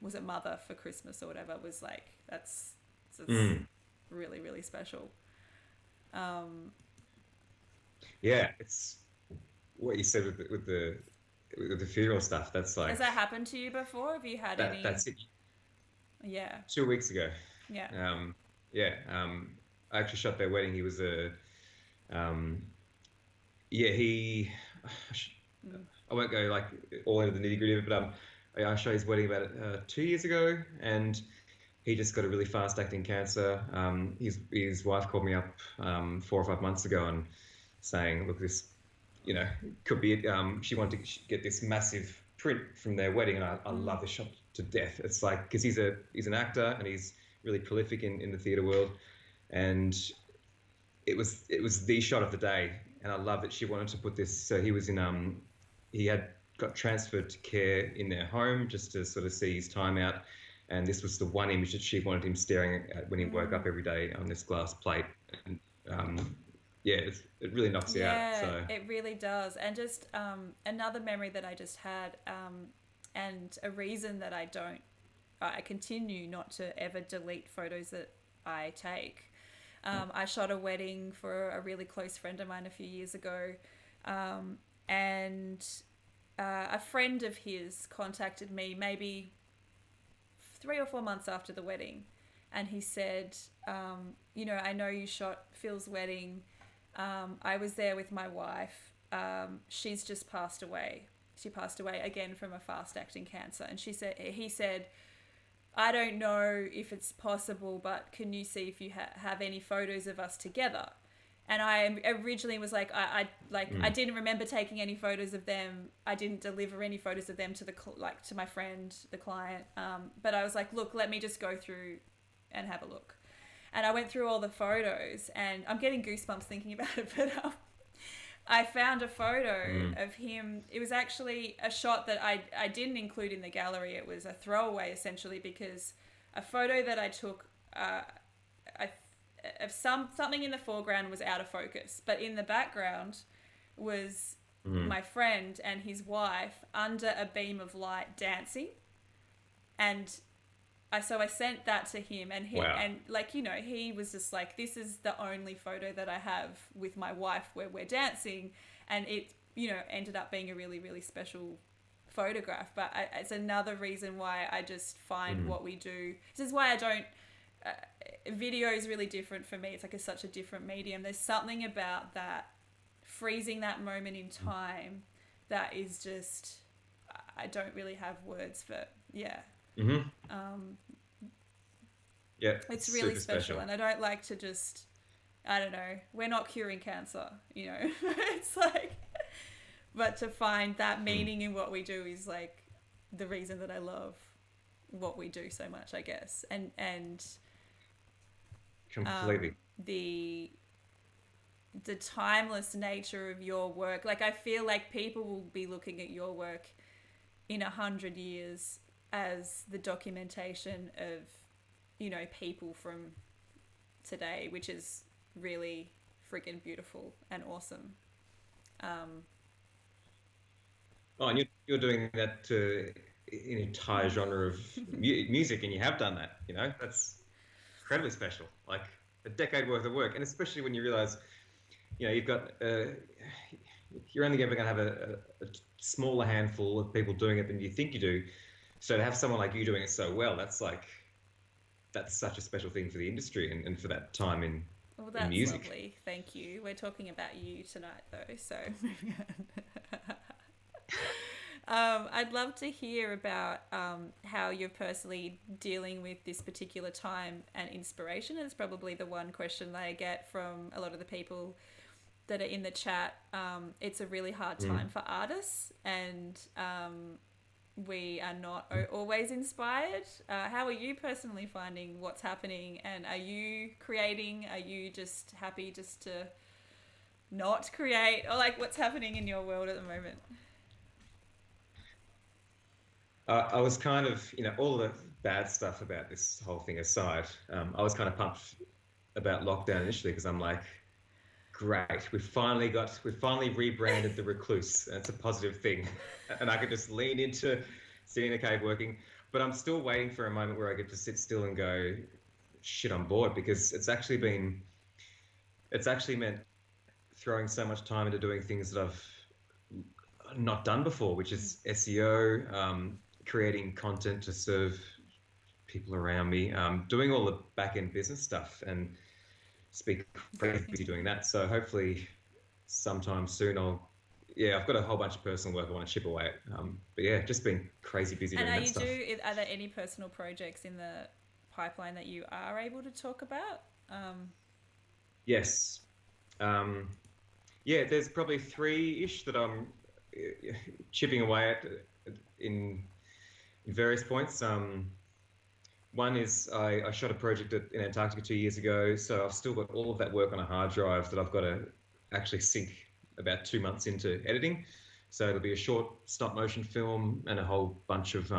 was it mother for Christmas or whatever, was like that's Mm. really really special. Um, Yeah, it's what you said with the funeral stuff. That's has like that happened to you before? Have you had any? that's it. Yeah, 2 weeks ago. yeah. Um, yeah, I actually shot their wedding. He was um, yeah, he. Mm. I won't go like all into the nitty gritty of it, but I shot his wedding about 2 years ago, and he just got a really fast acting cancer. His wife called me up 4 or 5 months ago and saying, "Look, this, could be it." She wanted to get this massive print from their wedding, and I Mm. love the shot to death. It's like because he's an actor and he's really prolific in the theatre world, and it was the shot of the day, and I love that she wanted to put this. So he had got transferred to care in their home just to sort of see his time out, and this was the one image that she wanted him staring at when he woke Mm. up every day on this glass plate, and yeah, it really knocks you out. Yeah, So it really does. And just another memory that I just had, and a reason that I continue not to ever delete photos that I take. I shot a wedding for a really close friend of mine a few years ago, and a friend of his contacted me maybe 3 or 4 months after the wedding, and he said, I know you shot Phil's wedding. I was there with my wife. She's just passed away. She passed away again from a fast acting cancer, and he said, I don't know if it's possible, but can you see if you have any photos of us together? And I originally was like, I mm, didn't remember taking any photos of them. I didn't deliver any photos of them to my friend, the client. But I was like, look, let me just go through and have a look. And I went through all the photos, and I'm getting goosebumps thinking about it. But I found a photo mm, of him. It was actually a shot that I didn't include in the gallery. It was a throwaway, essentially, because a photo that I took I, of something in the foreground was out of focus, but in the background was mm. my friend and his wife under a beam of light dancing. And so I sent that to him, and Wow. like, you know, he was just like, this is the only photo that I have with my wife where we're dancing, and it, you know, ended up being a really, really special photograph. But it's another reason why I just find Mm. what we do. This is why I don't. Uh, Video is really different for me. It's like such a different medium. There's something about that, freezing that moment in time, that is just, I don't really have words for. Yeah, Mm-hmm. um, Yeah, it's it's really super special, special. and I don't like to just, I don't know, we're not curing cancer, you know. It's like, but to find that Mm. meaning in what we do is like the reason that I love what we do so much, I guess. And Completely. the timeless nature of your work, like I feel like people will be looking at your work in 100 years as the documentation of, you know, people from today, which is really friggin' beautiful and awesome. Um, Oh, and you're doing that to an entire genre of music, and you have done that. You know, that's incredibly special. Like a decade worth of work, and especially when you realize, you know, you've got you're only ever going to have a smaller handful of people doing it than you think you do. So to have someone like you doing it so well, that's like that's such a special thing for the industry and for that time well, in that's music. lovely. Thank you. We're talking about you tonight, though, so I'd love to hear about how you're personally dealing with this particular time and inspiration. It's probably the one question that I get from a lot of the people that are in the chat. It's a really hard time Mm. for artists, and we are not always inspired. How are you personally finding what's happening? And are you creating? Are you just happy just to not create? Or like what's happening in your world at the moment? I was kind of, you know, all the bad stuff about this whole thing aside, I was kind of pumped about lockdown initially because I'm like, great, we've finally rebranded the recluse, and it's a positive thing, and I could just lean into sitting in a cave working. But I'm still waiting for a moment where I get to sit still and go, shit, I'm bored because it's actually meant throwing so much time into doing things that I've not done before, which is SEO, creating content to serve people around me, doing all the back end business stuff, and speak crazy busy doing that. So hopefully, sometime soon, yeah, I've got a whole bunch of personal work I want to chip away at. But yeah, just been crazy busy And doing are that you stuff. are there any personal projects in the pipeline that you are able to talk about? Um, Yes. Um, yeah, there's probably three-ish that I'm chipping away at in, in various points. One is I shot a project in Antarctica 2 years ago, so I've still got all of that work on a hard drive that I've got to actually sync about 2 months into editing. So it'll be a short stop motion film and a whole bunch of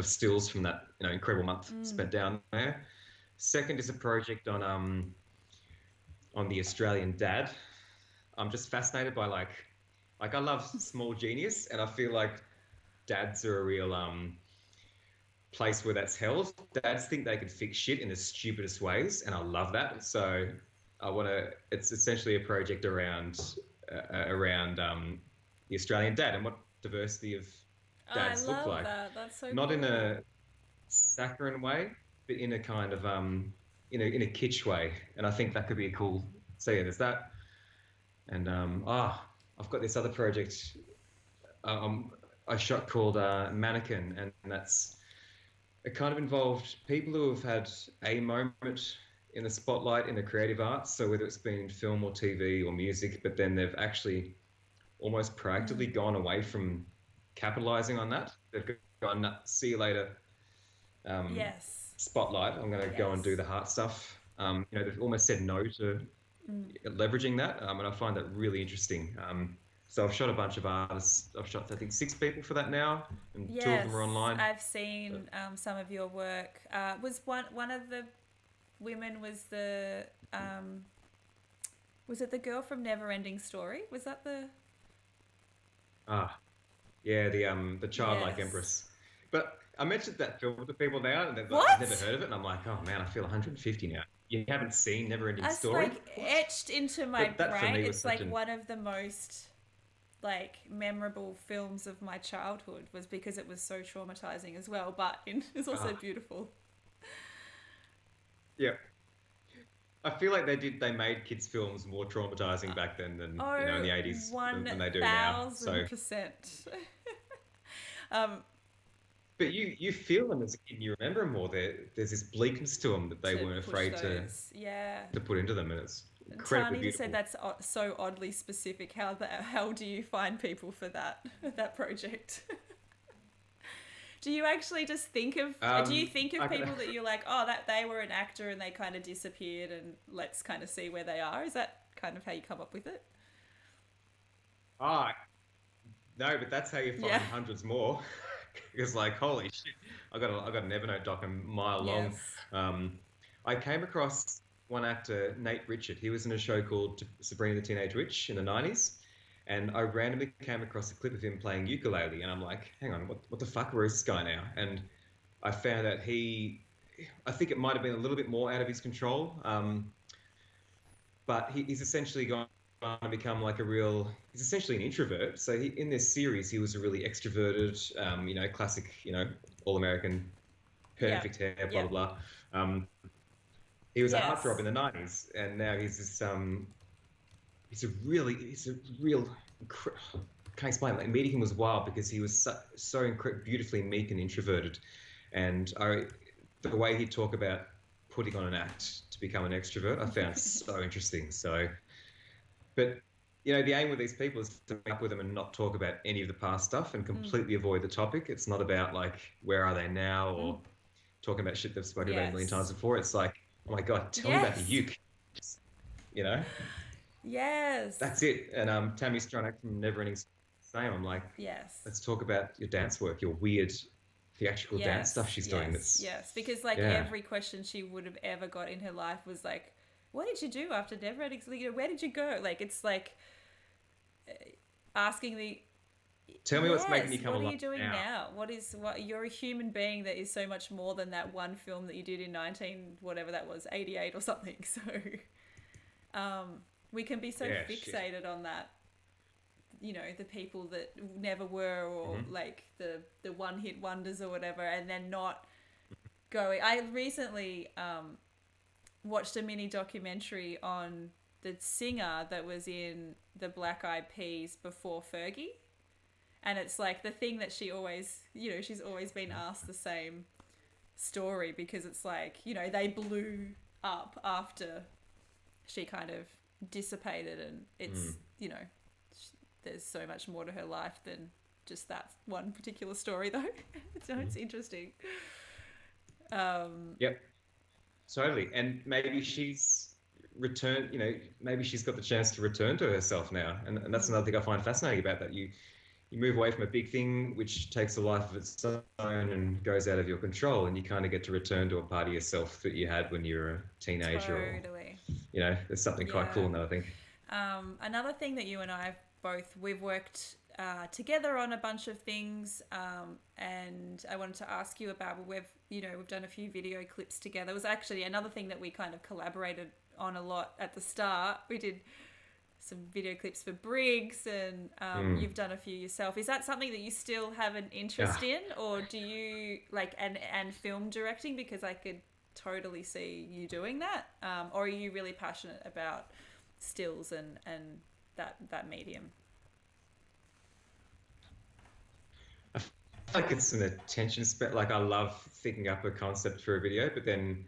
stills from that, you know, incredible month spent down there. Second is a project on the Australian dad. I'm just fascinated by like I love small genius, and I feel like dads are a real place where that's held. Dads think they can fix shit in the stupidest ways, and I love that. So I want to. It's essentially a project around the Australian dad and what diversity of oh, I dads look love like, that. That's so not in cool. a saccharine way, but in a kind of in a kitsch way. And I think that could be a cool. So yeah, there's that, and I've got this other project um, I shot called Mannequin, and that's it kind of involved people who have had a moment in the spotlight in the creative arts. So whether it's been film or TV or music, but then they've actually almost proactively gone away from capitalizing on that. They've gone, "Nah, see you later, um, Yes. spotlight. I'm going to go and do Yes. the heart stuff." You know, they've almost said no to leveraging that, and I find that really interesting. So I've shot a bunch of artists. I've shot, I think, 6 people for that now, and two of them are Yes, online. I've seen some of your work. Was one of the women um, was it the girl from Neverending Story? Was that the Ah, yeah, the childlike yes? empress. But I mentioned that film to people now, and they've like never What? heard of it, and I'm like, oh man, I feel 150 now. You haven't seen Never Ending It's Story? like What? etched into my But that for brain. me was It's such like an one of the most like memorable films of my childhood was because it was so traumatizing as well, but it's also ah, beautiful. yeah. I feel like they made kids films more traumatizing back then than in Oh, the 80s than they do now. So 1000%. um, but you feel them as a kid, and you remember them more. There's this bleakness to them that they to weren't push afraid those. Yeah. to put into them, and it's incredibly Tani just said beautiful. that's so oddly specific. How the hell do you find people for that that project? Do you actually just think of do you think of I could, people that you're like, oh, that they were an actor and they kind of disappeared and let's kind of see where they are? Is that kind of how you come up with it? ah no, but that's how you Yeah. find hundreds more. Because like holy shit, I got an Evernote doc a mile long. Yes. Um, I came across one actor, Nate Richard. He was in a show called Sabrina the Teenage Witch in the 90s. And I randomly came across a clip of him playing ukulele, and I'm like, hang on, what the fuck, where is this guy now? And I found out I think it might have been a little bit more out of his control, but he's essentially gone to become like he's essentially an introvert. So in this series, he was a really extroverted, classic, all American, Yeah. perfect hair, blah, Yeah. blah, blah. He was a heartthrob Yes. in the 90s, and now he's a real, can't explain. Like, meeting him was wild because he was so beautifully meek and introverted. And the way he'd talk about putting on an act to become an extrovert, I found so interesting. So, but the aim with these people is to meet up with them and not talk about any of the past stuff and Mm. completely avoid the topic. It's not about like where are they now Mm. or talking about shit they've spoken about a million times Yes. before. It's like, oh my god, tell me about the Yes. uke. You know, Yes. that's it. And Tammy Stronach from Neverending Same. I'm like, Yes. let's talk about your dance work, your weird theatrical dance stuff Yes. she's doing. Yes. That's Yes. Because like yeah. every question she would have ever got in her life was like, what did you do after Never Ending? Where did you go? Like it's like asking the Tell me what's making yes, you come what are alive you doing now. now? What you're a human being that is so much more than that one film that you did in 19 whatever that was, 88 or something. So um we can be so Yeah, shit. fixated on that, the people that never were, or Hmm. like the one hit wonders or whatever, and then not going. I recently watched a mini documentary on the singer that was in the Black Eyed Peas before Fergie, and it's like the thing that she always, she's always been asked the same story because it's like, they blew up after she kind of dissipated, and it's, Mm. there's so much more to her life than just that one particular story though. So Hmm. it's interesting. um Yep, totally. And maybe she's returned. Maybe she's got the chance to return to herself now, and that's mm, another thing I find fascinating about that. You move away from a big thing which takes a life of its own and goes out of your control, and you kind of get to return to a part of yourself that you had when you were a teenager, or totally. there's something quite cool Yeah. in that, I think. Another thing that you and I we've worked together on a bunch of things, and I wanted to ask you about. We've done a few video clips together. It was actually another thing that we kind of collaborated on a lot at the start. We did some video clips for Briggs, and Mm. you've done a few yourself. Is that something that you still have an interest Yeah. in, or do you like and film directing? Because I could totally see you doing that, or are you really passionate about stills and that medium? I feel like it's an attention span. Like I love thinking up a concept for a video, but then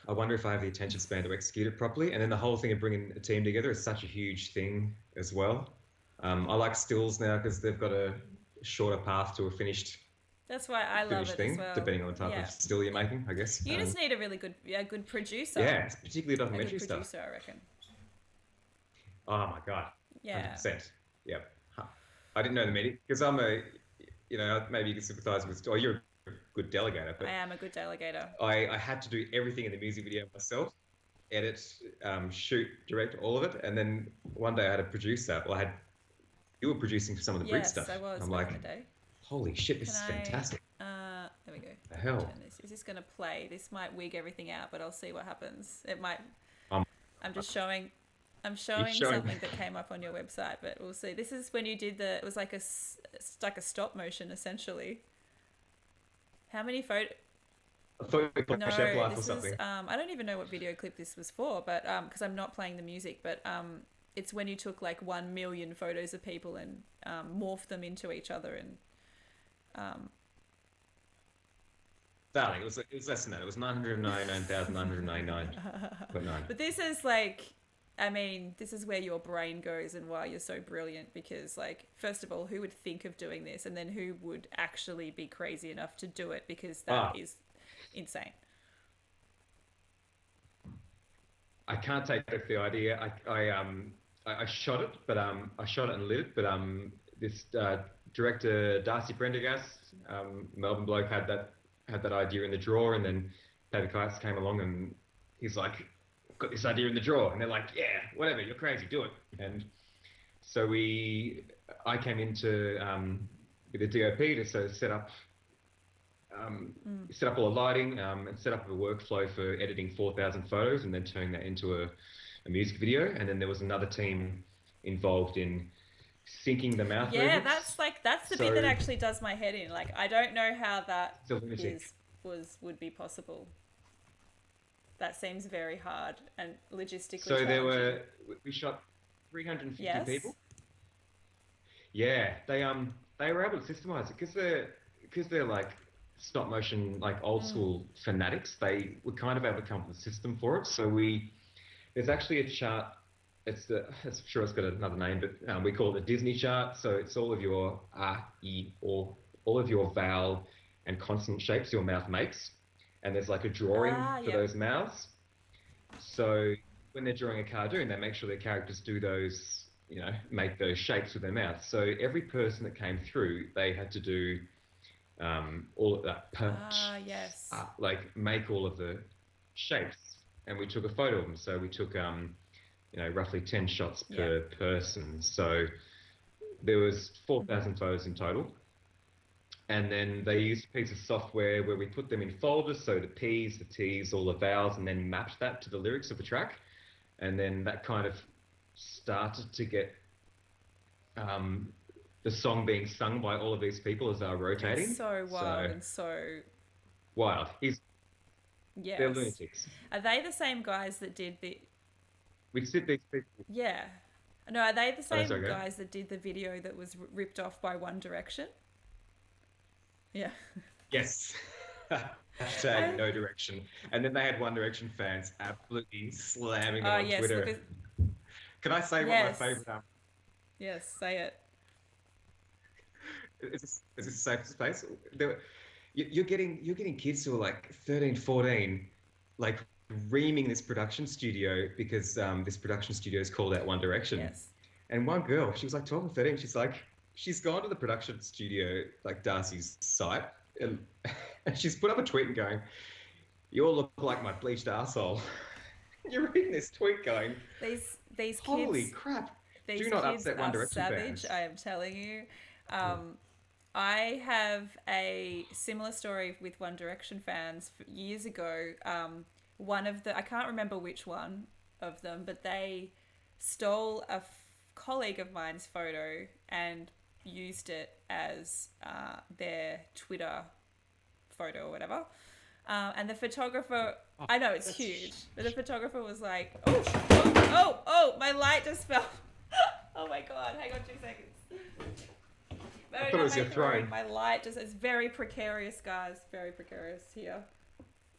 I wonder if I have the attention span to execute it properly. And then the whole thing of bringing a team together is such a huge thing as well. I like stills now because they've got a shorter path to a That's why I love finished it as thing, well. depending on the type of Yeah, still you're making, I guess. you just need a really good producer, Yeah, particularly a good documentary stuff. producer, I reckon. Oh my God, Yeah, 100%. Yep. I didn't know the meaning because maybe you can sympathize with, oh, you're a good delegator, I but am a good delegator. I had to do everything in the music video myself, edit, shoot, direct, all of it. And then one day I had a producer. Well, you were producing some of the Brig Yes, I stuff. And was I'm back in like, the day. holy shit, this Can is I fantastic. There we go. The hell? Turn this. Is this going to play? This might wig everything out, but I'll see what happens. It might. Um, I'm just showing. I'm you're showing showing. something that came up on your website, but we'll see. This is when you did the. It was like it's like a stop motion essentially. How many photo? I thought you were No, playing Chef Life or this was. something. I don't even know what video clip this was for, but because I'm not playing the music, but it's when you took like 1 million photos of people and morphed them into each other and um, Darling, it was less than that. It was 999,999.9. but this is like, I mean, this is where your brain goes and why you're so brilliant because, like, first of all, who would think of doing this? And then who would actually be crazy enough to do it? Because that Ah, is insane. I can't take back the idea. I shot it, but I shot it and lit it, but this director Darcy Prendergast, Melbourne bloke, had that idea in the drawer, and then David Kites came along and he's like, "I've got this idea in the drawer," and they're like, "Yeah, whatever, you're crazy, do it." And so I came into with a DOP to sort of Mm. set up all the lighting, and set up a workflow for editing 4,000 photos and then turning that into a music video. And then there was another team involved in syncing the mouth Yeah, movements. that's the bit that So actually does my head in. Like, I don't know how that it's a lunatic. is would be possible. That seems very hard and logistically So challenging. we shot 350 Yes. people. Yeah, they were able to systemize it because they're like stop motion, like old Mm. school fanatics. They were kind of able to come up with a system for it. So there's actually a chart. I'm sure it's got another name, but we call it the Disney chart. So it's all of your or all of your vowel and consonant shapes your mouth makes, and there's like a drawing Ah, for yep. those mouths. So when they're drawing a cartoon, they make sure their characters do those, make those shapes with their mouth. So every person that came through, they had to do all of that punch, Ah, yes. like make all of the shapes, and we took a photo of them. So we took roughly 10 shots Yep. per person. So there was Mm-hmm. 4,000 photos in total. And then they used a piece of software where we put them in folders, so the P's, the T's, all the vowels, and then mapped that to the lyrics of the track. And then that kind of started to get um, the song being sung by all of these people as they were It's rotating. so wild So and so wild. They're yes. lunatics. Are they the same guys that did the We sit these people. yeah. No, are they the Oh, sorry, same go. guys that did the video that was ripped off by One Direction? Yeah. Yes. Hashtag I, no direction. And then they had One Direction fans absolutely slamming them oh on yes, look Twitter. at Can I say what my yes. favorite Yes, say it. is this a safe space? You're getting kids who are like 13, 14, like reaming this production studio because this production studio is called out One Direction. Yes. And one girl, she was like 12 or 13, she's gone to the production studio, like Darcy's site, and, and she's put up a tweet and going, "You all look like my bleached arsehole." You're reading this tweet going, These "Holy kids crap, these do not kids upset One are Direction savage, fans." I am telling you. Yeah. Um, I have a similar story with One Direction fans years ago. One of the, I can't remember which one of them, but they stole a colleague of mine's photo and used it as their Twitter photo or whatever. And the photographer, Oh, I know it's that's huge, but the photographer was like, oh, my light just fell. Oh my god, hang on 2 seconds. No, I thought it not was my your throne. throne. My light just, it's very precarious, guys. Very precarious here.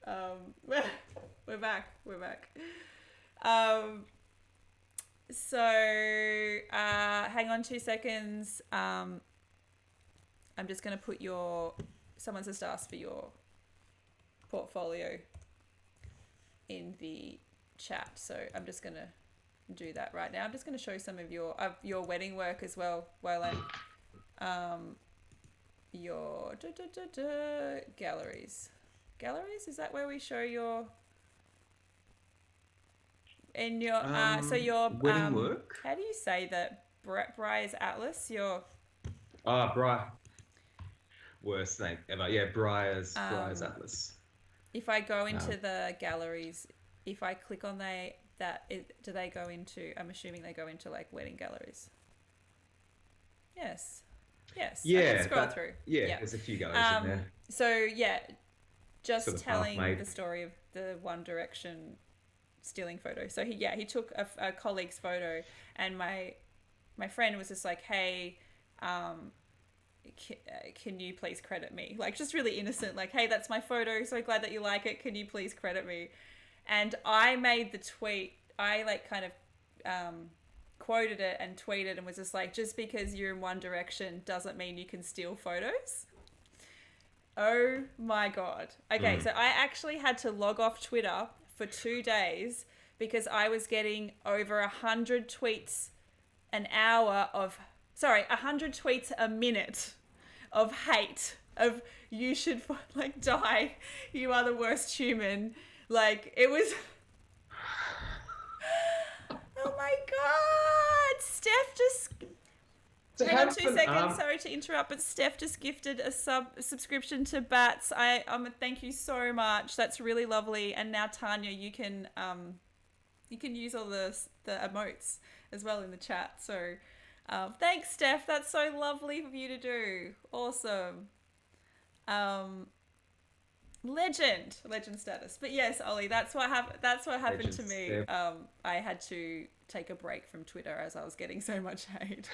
Um, we're back. We're back. Um, so, hang on 2 seconds. I'm just going to put someone's just asked for your portfolio in the chat. So I'm just going to do that right now. I'm just going to show some of your wedding work as well while I'm your galleries. Galleries, is that where we show your in your so your Wedding work? how do you say that Bry's Atlas, your Ah, Bri. worst name ever. Yeah, Briar's Um, Atlas. if I go into Um, the galleries, if I click on do they go into? I'm assuming they go into like wedding galleries. Yes, yes. I can yeah, scroll through. yeah, Yeah. there's a few galleries in there, So yeah, sort just of half telling made. the story of the One Direction stealing photo. So he took a colleague's photo, and my friend was just like, hey, um, can you please credit me? Like, just really innocent, like, hey, that's my photo. So glad that you like it. Can you please credit me? And I made the tweet. I like kind of quoted it and tweeted and was just like, just because you're in One Direction doesn't mean you can steal photos. Oh my god. Okay, Mm. so I actually had to log off Twitter for 2 days because I was getting over 100 tweets an hour of, sorry, 100 tweets a minute of hate, of you should like die, you are the worst human. Like, it was, oh my god. Steph just, To hang on have 2 seconds. Sorry to interrupt, but Steph just gifted a subscription to Bats. Thank you so much. That's really lovely. And now Tanya, you can use all the emotes as well in the chat. So thanks, Steph. That's so lovely of you to do. Awesome. Um, legend status. But yes, Ollie, that's what happened to legends. me. I had to take a break from Twitter as I was getting so much hate.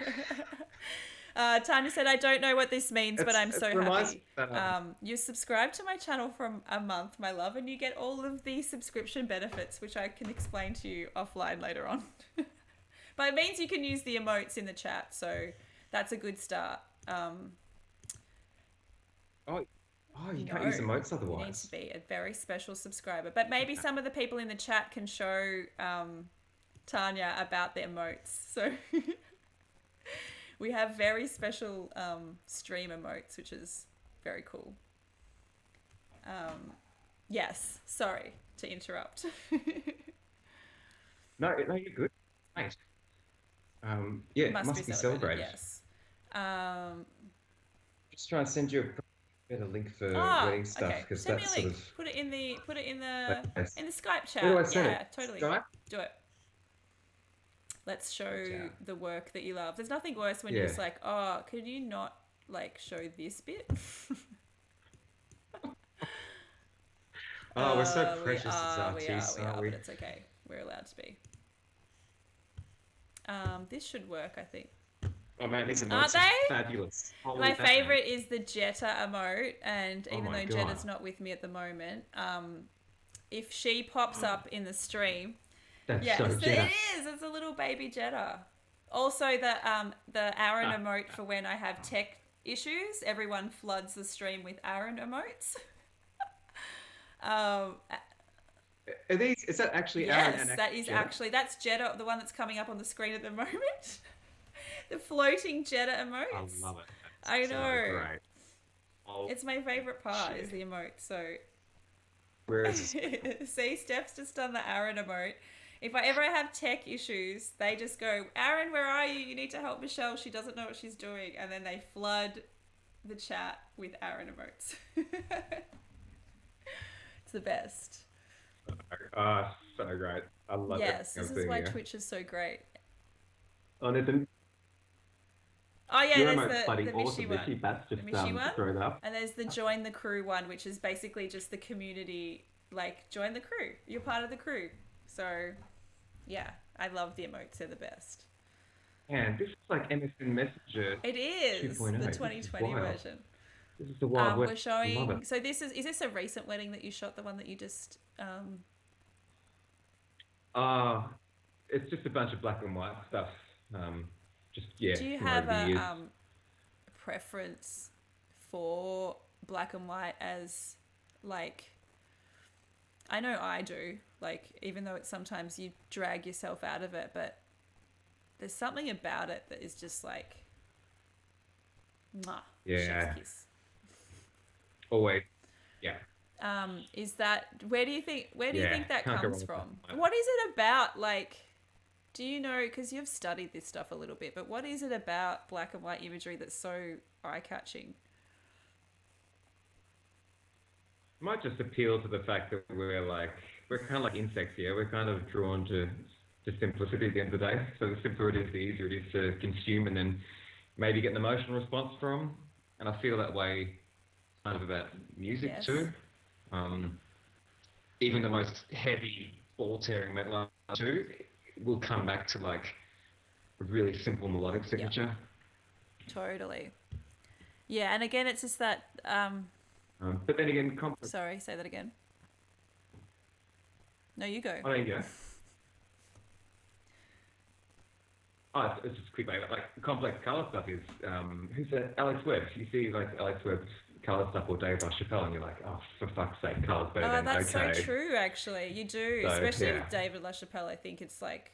Tanya said, I don't know what this means, but I'm It so reminds happy. me that You subscribe to my channel from a month, my love, and you get all of the subscription benefits, which I can explain to you offline later on. But it means you can use the emotes in the chat, so that's a good start. oh, you can't No, use emotes you need to otherwise. be a very special subscriber. But maybe some of the people in the chat can show Tanya about the emotes. So we have very special stream emotes, which is very cool. Yes, sorry to interrupt. No, no, you're good. Mate. Yeah, it Must be must be celebrated, celebrated. yes. Um, Just try and send you a better link for ah, wedding stuff okay. because Send me a that's sort link. of Put it place. in the Skype Where do chat. I send it? Yeah, totally. Skype? Do it. Let's show Yeah. the work that you love. There's nothing worse when you're Yeah. just like, oh, could you not like show this bit? Oh, we're so We precious as are, we are, artists, we aren't are, but we? it's okay. We're allowed to be. This should work, I think. Oh man, these Aren't emotes are they? fabulous. Holy My Batman. favorite is the Jetta emote, and Oh even my though god. Jetta's not with me at the moment, if she pops up in the stream, That's so yes, it Jetta. is. It's a little baby Jetta. Also, the Aaron emote for when I have tech issues. Everyone floods the stream with Aaron emotes. Um, Are these? Is that actually Aaron yes, and that is Jetta? actually that's Jetta, the one that's coming up on the screen at the moment. The floating Jetta I emotes. love it. That's I so know. great. Oh It's my favorite part shit. is the emote. So Where is this? see, Steph's just done the Aaron emote. If I ever have tech issues, they just go, Aaron, where are you? You need to help Michelle. She doesn't know what she's doing. And then they flood the chat with Aaron emotes. It's the best. So great. I love Yes, everything this I'm is doing why here. Twitch is so great. Oh, Nathan, Oh yeah, your there's remote's bloody the Mishy awesome. Literally, one. Bats The just Mishy one. throw it up. And there's the join the crew one, which is basically just the community, like join the crew. You're part of the crew. So yeah, I love the emotes. They're the best. Man, this is like MSN Messenger It is 2.0. the This is 2020 wild. version. This is the Wild We're West. I love it. showing. So is this a recent wedding that you shot? The one that you just. Uh, it's just a bunch of black and white stuff. Just, yeah, Do you from have over the years. a preference for black and white as like? I know I do. Like, even though it's sometimes you drag yourself out of it, but there's something about it that is just like, mwah, Yeah. chef's kiss. Always. Yeah. Is that where do you think Yeah, that can't go wrong comes with from? that. What is it about? Like, do you know? Because you've studied this stuff a little bit, but what is it about black and white imagery that's so eye catching? Might just appeal to the fact that we're kind of like insects here. We're kind of drawn to simplicity at the end of the day. So the simpler it is, the easier it is to consume and then maybe get an emotional response from. And I feel that way kind of about music Yes. too. Um, Even the most heavy, ball-tearing metal too will come back to like a really simple melodic Yep. signature. Totally. Yeah, and again, it's just that. But then again, Sorry, say that again. No, you go. oh, there you go. Oh, it's just a quick way. Like complex color stuff is who's that? Alex Webb. You see like Alex Webb's color stuff or Dave LaChapelle, and you're like, oh, for fuck's sake, color's better Oh, than that's so okay. true. Actually, you do, So especially yeah, with David LaChapelle. I think it's like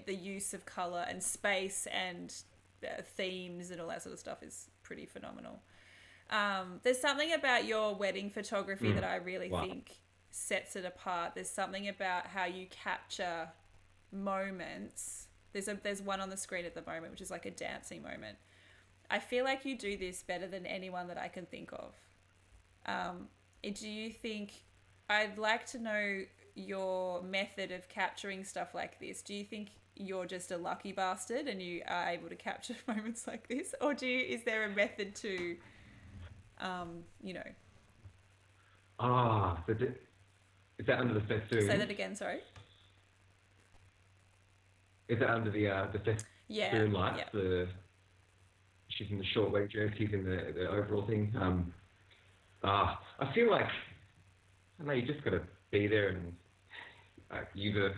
the use of color and space and themes and all that sort of stuff is pretty phenomenal. There's something about your wedding photography that I really wow. think sets it apart. There's something about how you capture moments. There's one on the screen at the moment, which is like a dancing moment. I feel like you do this better than anyone that I can think of. Do you think I'd like to know your method of capturing stuff like this? Do you think you're just a lucky bastard and you are able to capture moments like this, or is there a method to, you know, Ah, is that under the say festoon? that again? Sorry. Is that under the Yeah, festoon lights? yeah. The she's in the short weight dress, he's in the overall thing. I feel like I don't know. You just got to be there and use a.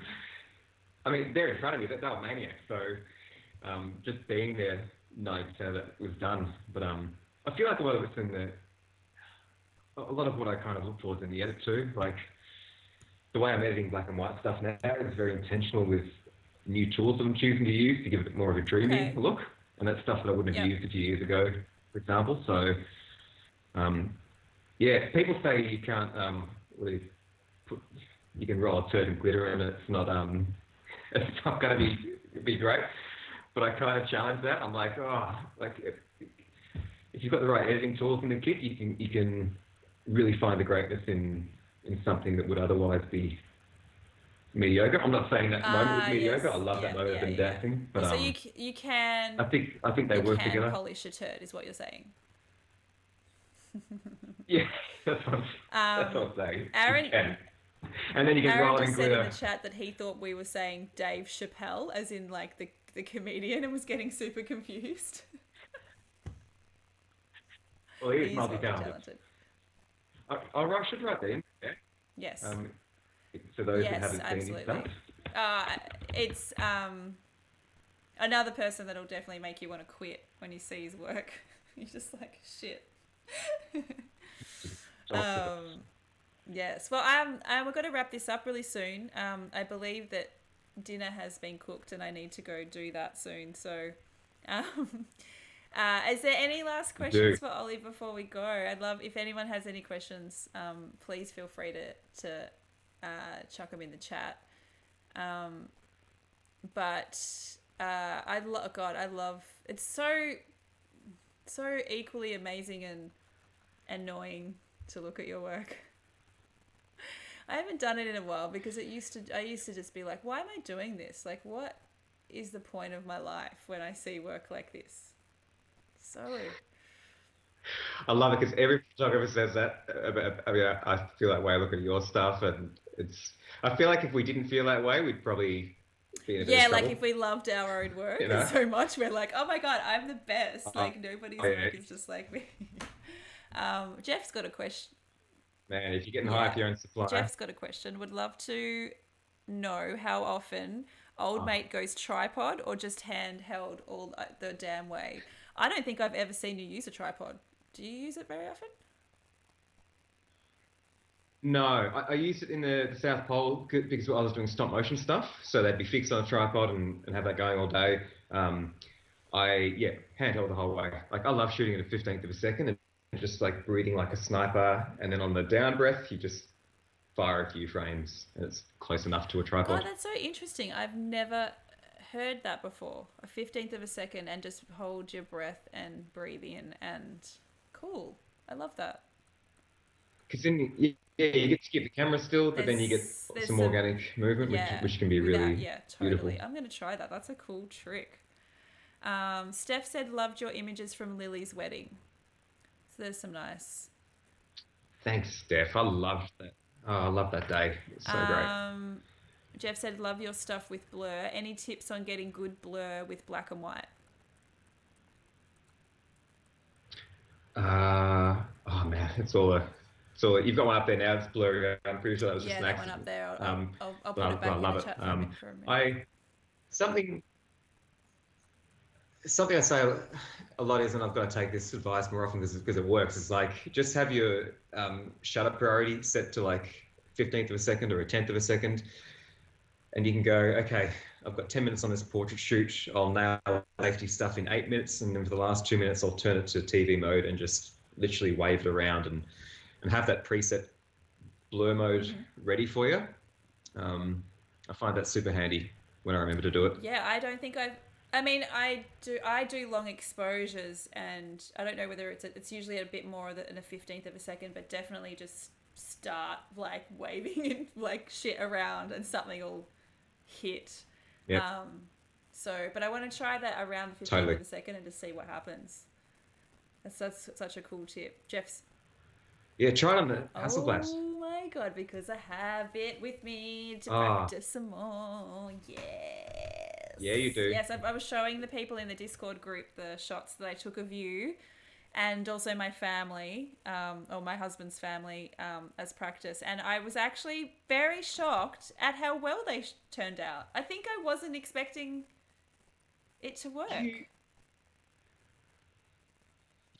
I mean, they're in front of me. They were maniacs. So just being there knows how that was done. But I feel like a lot of it's in the. A lot of what I kind of look for is in the edit too. Like the way I'm editing black and white stuff now is very intentional with new tools that I'm choosing to use to give it more of a dreamy Okay. look. And that's stuff that I wouldn't have Yep. used a few years ago, for example. So um, yeah, people say you can't really put, you can roll a turd in glitter and it's not it's not going to be great. But I kind of challenge that. I'm like, oh, like if you've got the right editing tools in the kit, you can really find the greatness in something that would otherwise be mediocre. I'm not saying that moment was Ah, mediocre. I yes. love that Yeah, moment of yeah, them yeah. dancing, but So you can I think they you work can together. polish a turd, is what you're saying. Yeah, that's what I'm, that's what Um, I'm saying. You Aaron can, and then you can Aaron roll it in just said in the glitter. chat that he thought we were saying Dave Chappelle, as in like the comedian, and was getting super confused. Well, he is He is multi-talented. multi-talented. I should write that in. Yeah. Yes. Um, for those that Yes, haven't seen his stuff. absolutely. Uh, it's another person that'll definitely make you want to quit when you see his work. You're just like, shit. Um, yes. Well, we're going to wrap this up really soon. I believe that dinner has been cooked and I need to go do that soon. So, um, is there any last You do. questions for Ollie before we go? I'd love if anyone has any questions. Please feel free to chuck them in the chat. Um, but I love it's so equally amazing and annoying to look at your work. I haven't done it in a while because I used to just be like, why am I doing this? Like, what is the point of my life when I see work like this? So I love it because every photographer says that. I mean, I feel that way looking at your stuff, and it's. I feel like if we didn't feel that way, we'd probably be in a bit of yeah, like trouble. if we loved our own work You know? so much, we're like, oh my god, I'm the best. Oh, Like nobody's yeah. work is just like me. Jeff's got a question. Man, if you're getting high Yeah, for your own supply, Jeff's got a question. Would love to know how often old oh, mate goes tripod or just handheld all the damn way. I don't think I've ever seen you use a tripod. Do you use it very often? no, I used it in the South Pole because I was doing stop motion stuff, so they'd be fixed on a tripod and have that going all day. Um, yeah, handheld the whole way. Like I love shooting at a 15th of a second and just like breathing like a sniper, and then on the down breath, you just fire a few frames, and it's close enough to a God, tripod. that's so interesting. I've never heard that before. A 15th of a second and just hold your breath and breathe in and cool. I love that. because then yeah, you get to keep the camera still, but then you get There's some some, organic movement, yeah, which can be without, really yeah, beautiful. totally. I'm gonna try that. That's a cool trick. Steph said loved your images from Lily's wedding. So there's some nice. Thanks, Steph. I loved that. Oh, I love that day. It was so great. Um, Jeff said love your stuff with blur. Any tips on getting good blur with black and white? Oh man, you've got one up there now. It's blurry. I'm pretty sure that was just Yeah, an that one accident. up there. I'll But put it I back in love the it. chat for a minute. I something something I say a lot is, and I've got to take this advice more often because it works. It's like just have your shutter priority set to like 15th of a second or a tenth of a second, and you can go, okay, I've got 10 minutes on this portrait shoot. I'll nail safety stuff in 8 minutes, and then for the last 2 minutes, I'll turn it to TV mode and just literally wave it around and have that preset blur mode Mm-hmm. ready for you. Um, I find that super handy when I remember to do it. Yeah, I don't think I've. I mean, I do long exposures, and I don't know whether it's usually a bit more than a 15th of a second, but definitely just start like waving and like shit around, and something will hit. Yeah, Um, but I want to try that around the 15th totally. of a second and just see what happens. That's such a cool tip. Jeff's. Yeah, try it on the Hasselblad. Oh my god, because I have it with me to Ah, practice some more. Yes. yeah, you do. Yes, I was showing the people in the Discord group the shots that I took of you and also my family, or my husband's family, as practice. And I was actually very shocked at how well they turned out. I think I wasn't expecting it to work. You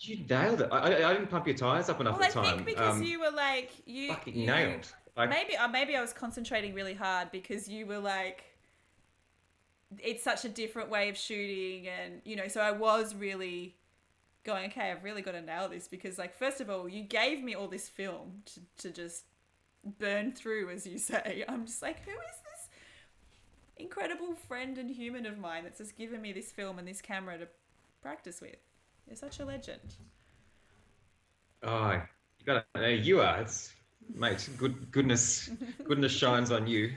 you nailed it. I didn't pump your tires up enough Well, at I the think time. because you were like Fucking you nailed. Like, maybe I was concentrating really hard because you were like it's such a different way of shooting, and so I was really going, okay, I've really got to nail this because, like, first of all, you gave me all this film to just burn through, as you say. I'm just like, who is this incredible friend and human of mine that's just given me this film and this camera to practice with? You're such a legend. oh, you got to know you are. It's mate. Goodness shines on you.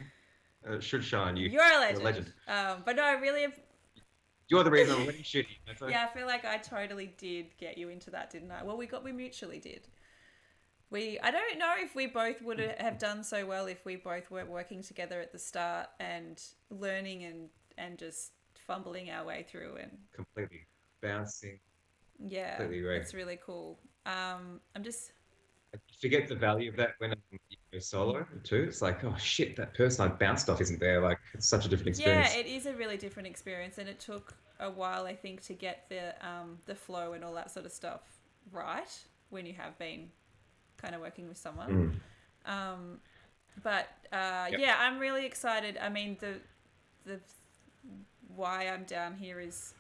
It should shine on you. You're a You're a legend. legend. But no, I really have. You're the reason I'm letting shooting. So, Yeah, I feel like I totally did get you into that, didn't I? Well, we mutually did. I don't know if we both would have done so well if we both were working together at the start and learning and just fumbling our way through, and completely bouncing. yeah, Completely agree. it's really cool. I'm just I forget the value of that when you go solo too. It's like, oh shit, that person I bounced off isn't there. Like, it's such a different yeah, experience. it is a really different experience, and it took a while, I think, to get the flow and all that sort of stuff right when you have been kind of working with someone. Mm. Um, but Yep. yeah, I'm really excited. I mean, the why I'm down here is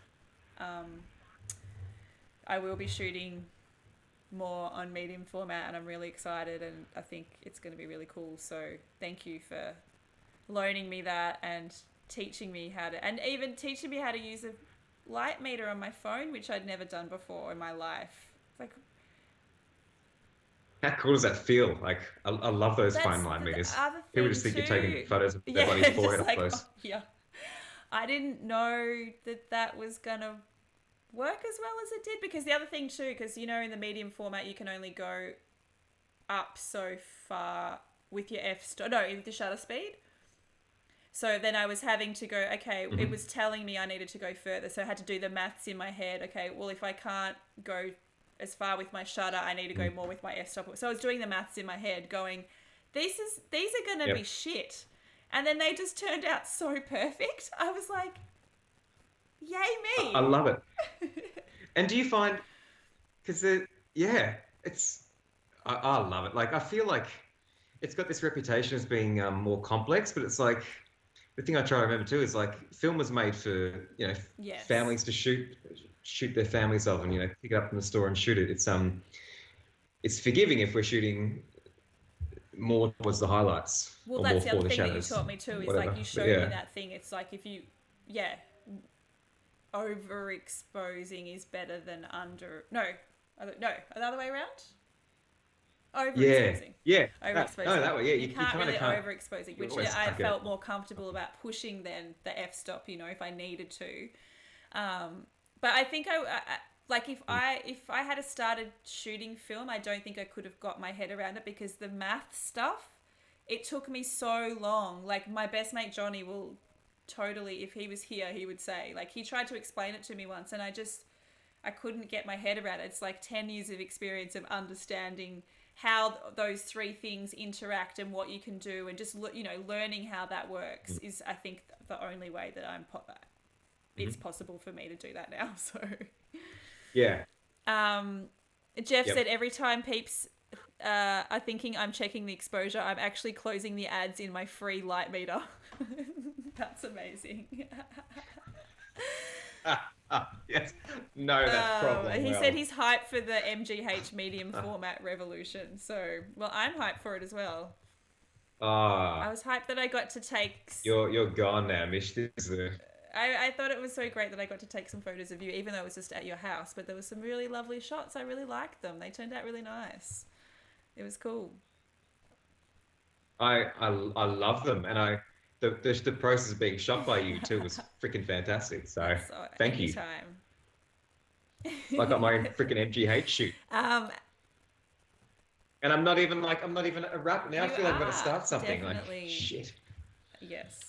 um, I will be shooting more on medium format, and I'm really excited, and I think it's going to be really cool. So thank you for loaning me that and teaching me and even teaching me how to use a light meter on my phone, which I'd never done before in my life. It's like, How cool does that feel? Like, I love those that's fine line the meters. other People thing just think you're taking too. photos of their Yeah, bloody forehead just up like, close. oh, yeah. I didn't know that was gonna work as well as it did, because the other thing too, because in the medium format you can only go up so far with your with the shutter speed. So then I was having to go, okay, it Hmm. was telling me I needed to go further, so I had to do the maths in my head. Okay, well, if I can't go as far with my shutter, I need to go more with my f-stop. So I was doing the maths in my head going, these are going to be Yep. shit. And then they just turned out so perfect. I was like, yay I me. love it. And do you find, because yeah, it's, I love it. Like, I feel like it's got this reputation as being more complex, but it's like, the thing I try to remember too is like, film was made for, Yes. families to shoot their families of, and, pick it up from the store and shoot it. It's forgiving if we're shooting more towards the highlights Well, or that's more the for other the thing that you shadows, taught me too, is like whatever. you But showed me yeah, that thing. It's like if you, yeah, overexposing is better than under. No, no, the other way around. Yeah, Overexposing. yeah. No, Overexposing. that way, yeah. You You can't kind of really can't. overexposing, You which always I stuck it. felt more comfortable about pushing than the f stop. If I needed to. But I think like if I had started shooting film, I don't think I could have got my head around it because the math stuff, it took me so long. Like my best mate Johnny will totally, if he was here, he would say like he tried to explain it to me once, and I couldn't get my head around it. It's like 10 years of experience of understanding how those three things interact and what you can do, and just learning how that works is, I think, the only way that it's Mm-hmm. possible for me to do that now. So Yeah. um, Jeff Yep. said every time peeps are thinking I'm checking the exposure, I'm actually closing the ads in my free light meter. That's amazing. Yes. Know that problem He said well. he's hyped for the MGH medium format revolution. So, well, I'm hyped for it as well. I Ah, was hyped that I got to take. you're gone now, Mish. This is the I thought it was so great that I got to take some photos of you, even though it was just at your house. But there was some really lovely shots. I really liked them. They turned out really nice. It was cool. I love them, and the process of being shot by you too was freaking fantastic. So That's thank you. anytime. I got my own freaking MGH shoot, um, and I'm not even a rap now. I you feel like I've got to are start something. Like definitely, shit. yes.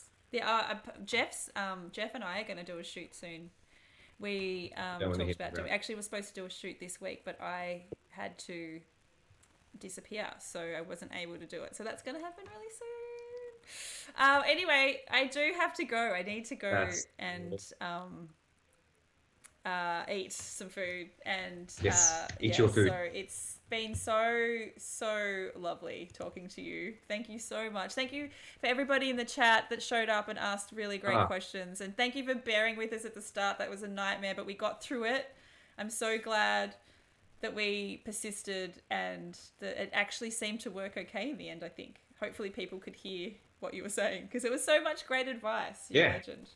Jeff and I are going to do a shoot soon. We Don't want to talked hit the about doing. ground. Actually, we're supposed to do a shoot this week, but I had to disappear, so I wasn't able to do it. So that's going to happen really soon. Anyway, I do have to go. I need to go That's and eat some food, and yes. Eat yeah. your food. So it's been so lovely talking to you. Thank you so much. Thank you for everybody in the chat that showed up and asked really great Ah, questions, and thank you for bearing with us at the start. That was a nightmare, but we got through it. I'm so glad that we persisted and that it actually seemed to work okay in the end. I think hopefully people could hear what you were saying because it was so much great advice. You're a yeah. legend.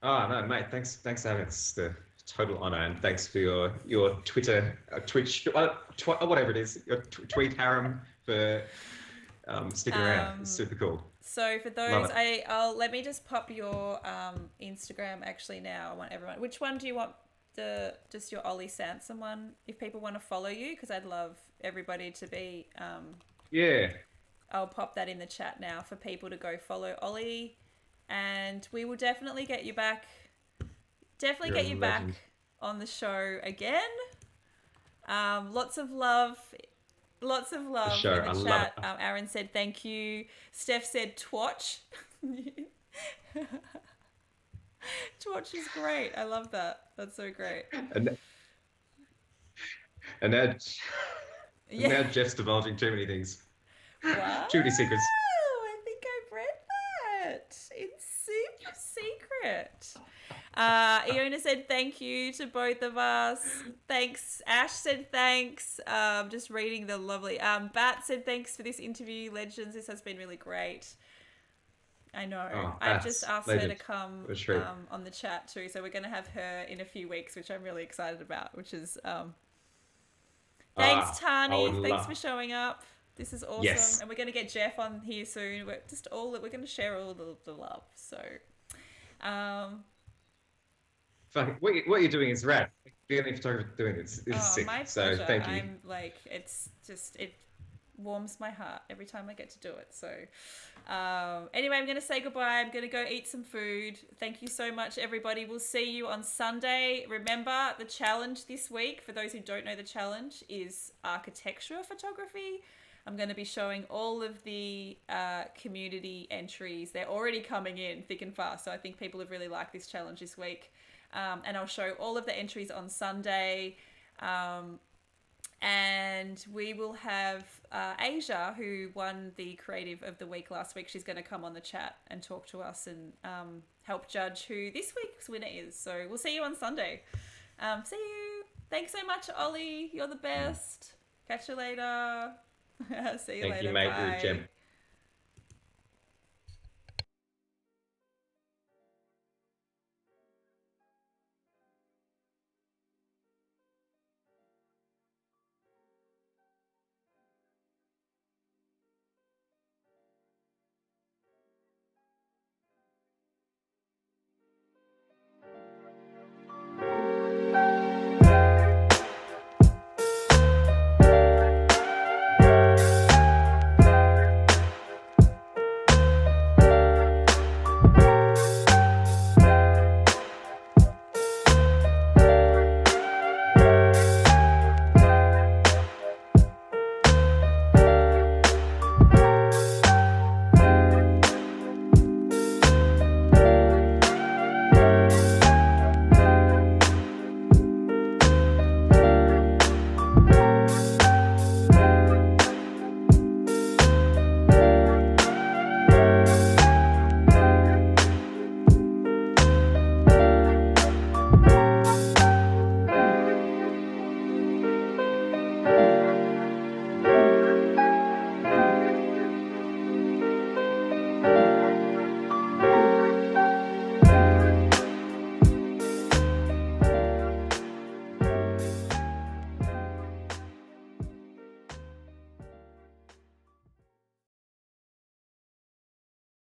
Oh no, mate. Thanks for having us. It's a total honor, and thanks for your Twitter, Twitch, whatever it is, your tweet harem for sticking around. It's Um, super cool. So for Love those, it. I'll let me just pop your Instagram actually now. I want everyone. Which one do you want? Just your Oli Sansom one. If people want to follow you, because I'd love everybody to be. Yeah, I'll pop that in the chat now for people to go follow Ollie, and we will definitely get you back. Definitely you're a get you back legend. on the show again. Lots of love. Lots of For love in sure. the I love chat. it. Aaron said thank you. Steph said twatch. Twatch is great. I love that. That's so great. And and now, and Yeah. now Jeff's divulging too many things, Wow. too many secrets. I think I've read that. It's super secret. Iona said thank you to both of us. Thanks. Ash said thanks. Just reading the lovely. Bat said thanks for this interview, legends. This has been really great. I know. Oh, I've just that's asked her to legend. come What a treat. on the chat too, so we're going to have her in a few weeks, which I'm really excited about. Which is thanks, I would Tani. Thanks love. for showing up. This is awesome, Yes. and we're going to get Jeff on here soon. We're going to share all the love. So, um, Fuck, what you're doing is rad. The only photographer doing this is oh, sick. my So pleasure. thank you. I'm like, it's just it warms my heart every time I get to do it. So, anyway, I'm going to say goodbye. I'm going to go eat some food. Thank you so much, everybody. We'll see you on Sunday. Remember, the challenge this week, for those who don't know, the challenge is architectural photography. I'm going to be showing all of the community entries. They're already coming in thick and fast. So I think people have really liked this challenge this week. And I'll show all of the entries on Sunday. And we will have Asia, who won the Creative of the Week last week. She's going to come on the chat and talk to us and help judge who this week's winner is. So we'll see you on Sunday. See you. Thanks so much, Ollie. You're the best. Catch you later. See you Thank later. you, mate. You're a Bye. gem.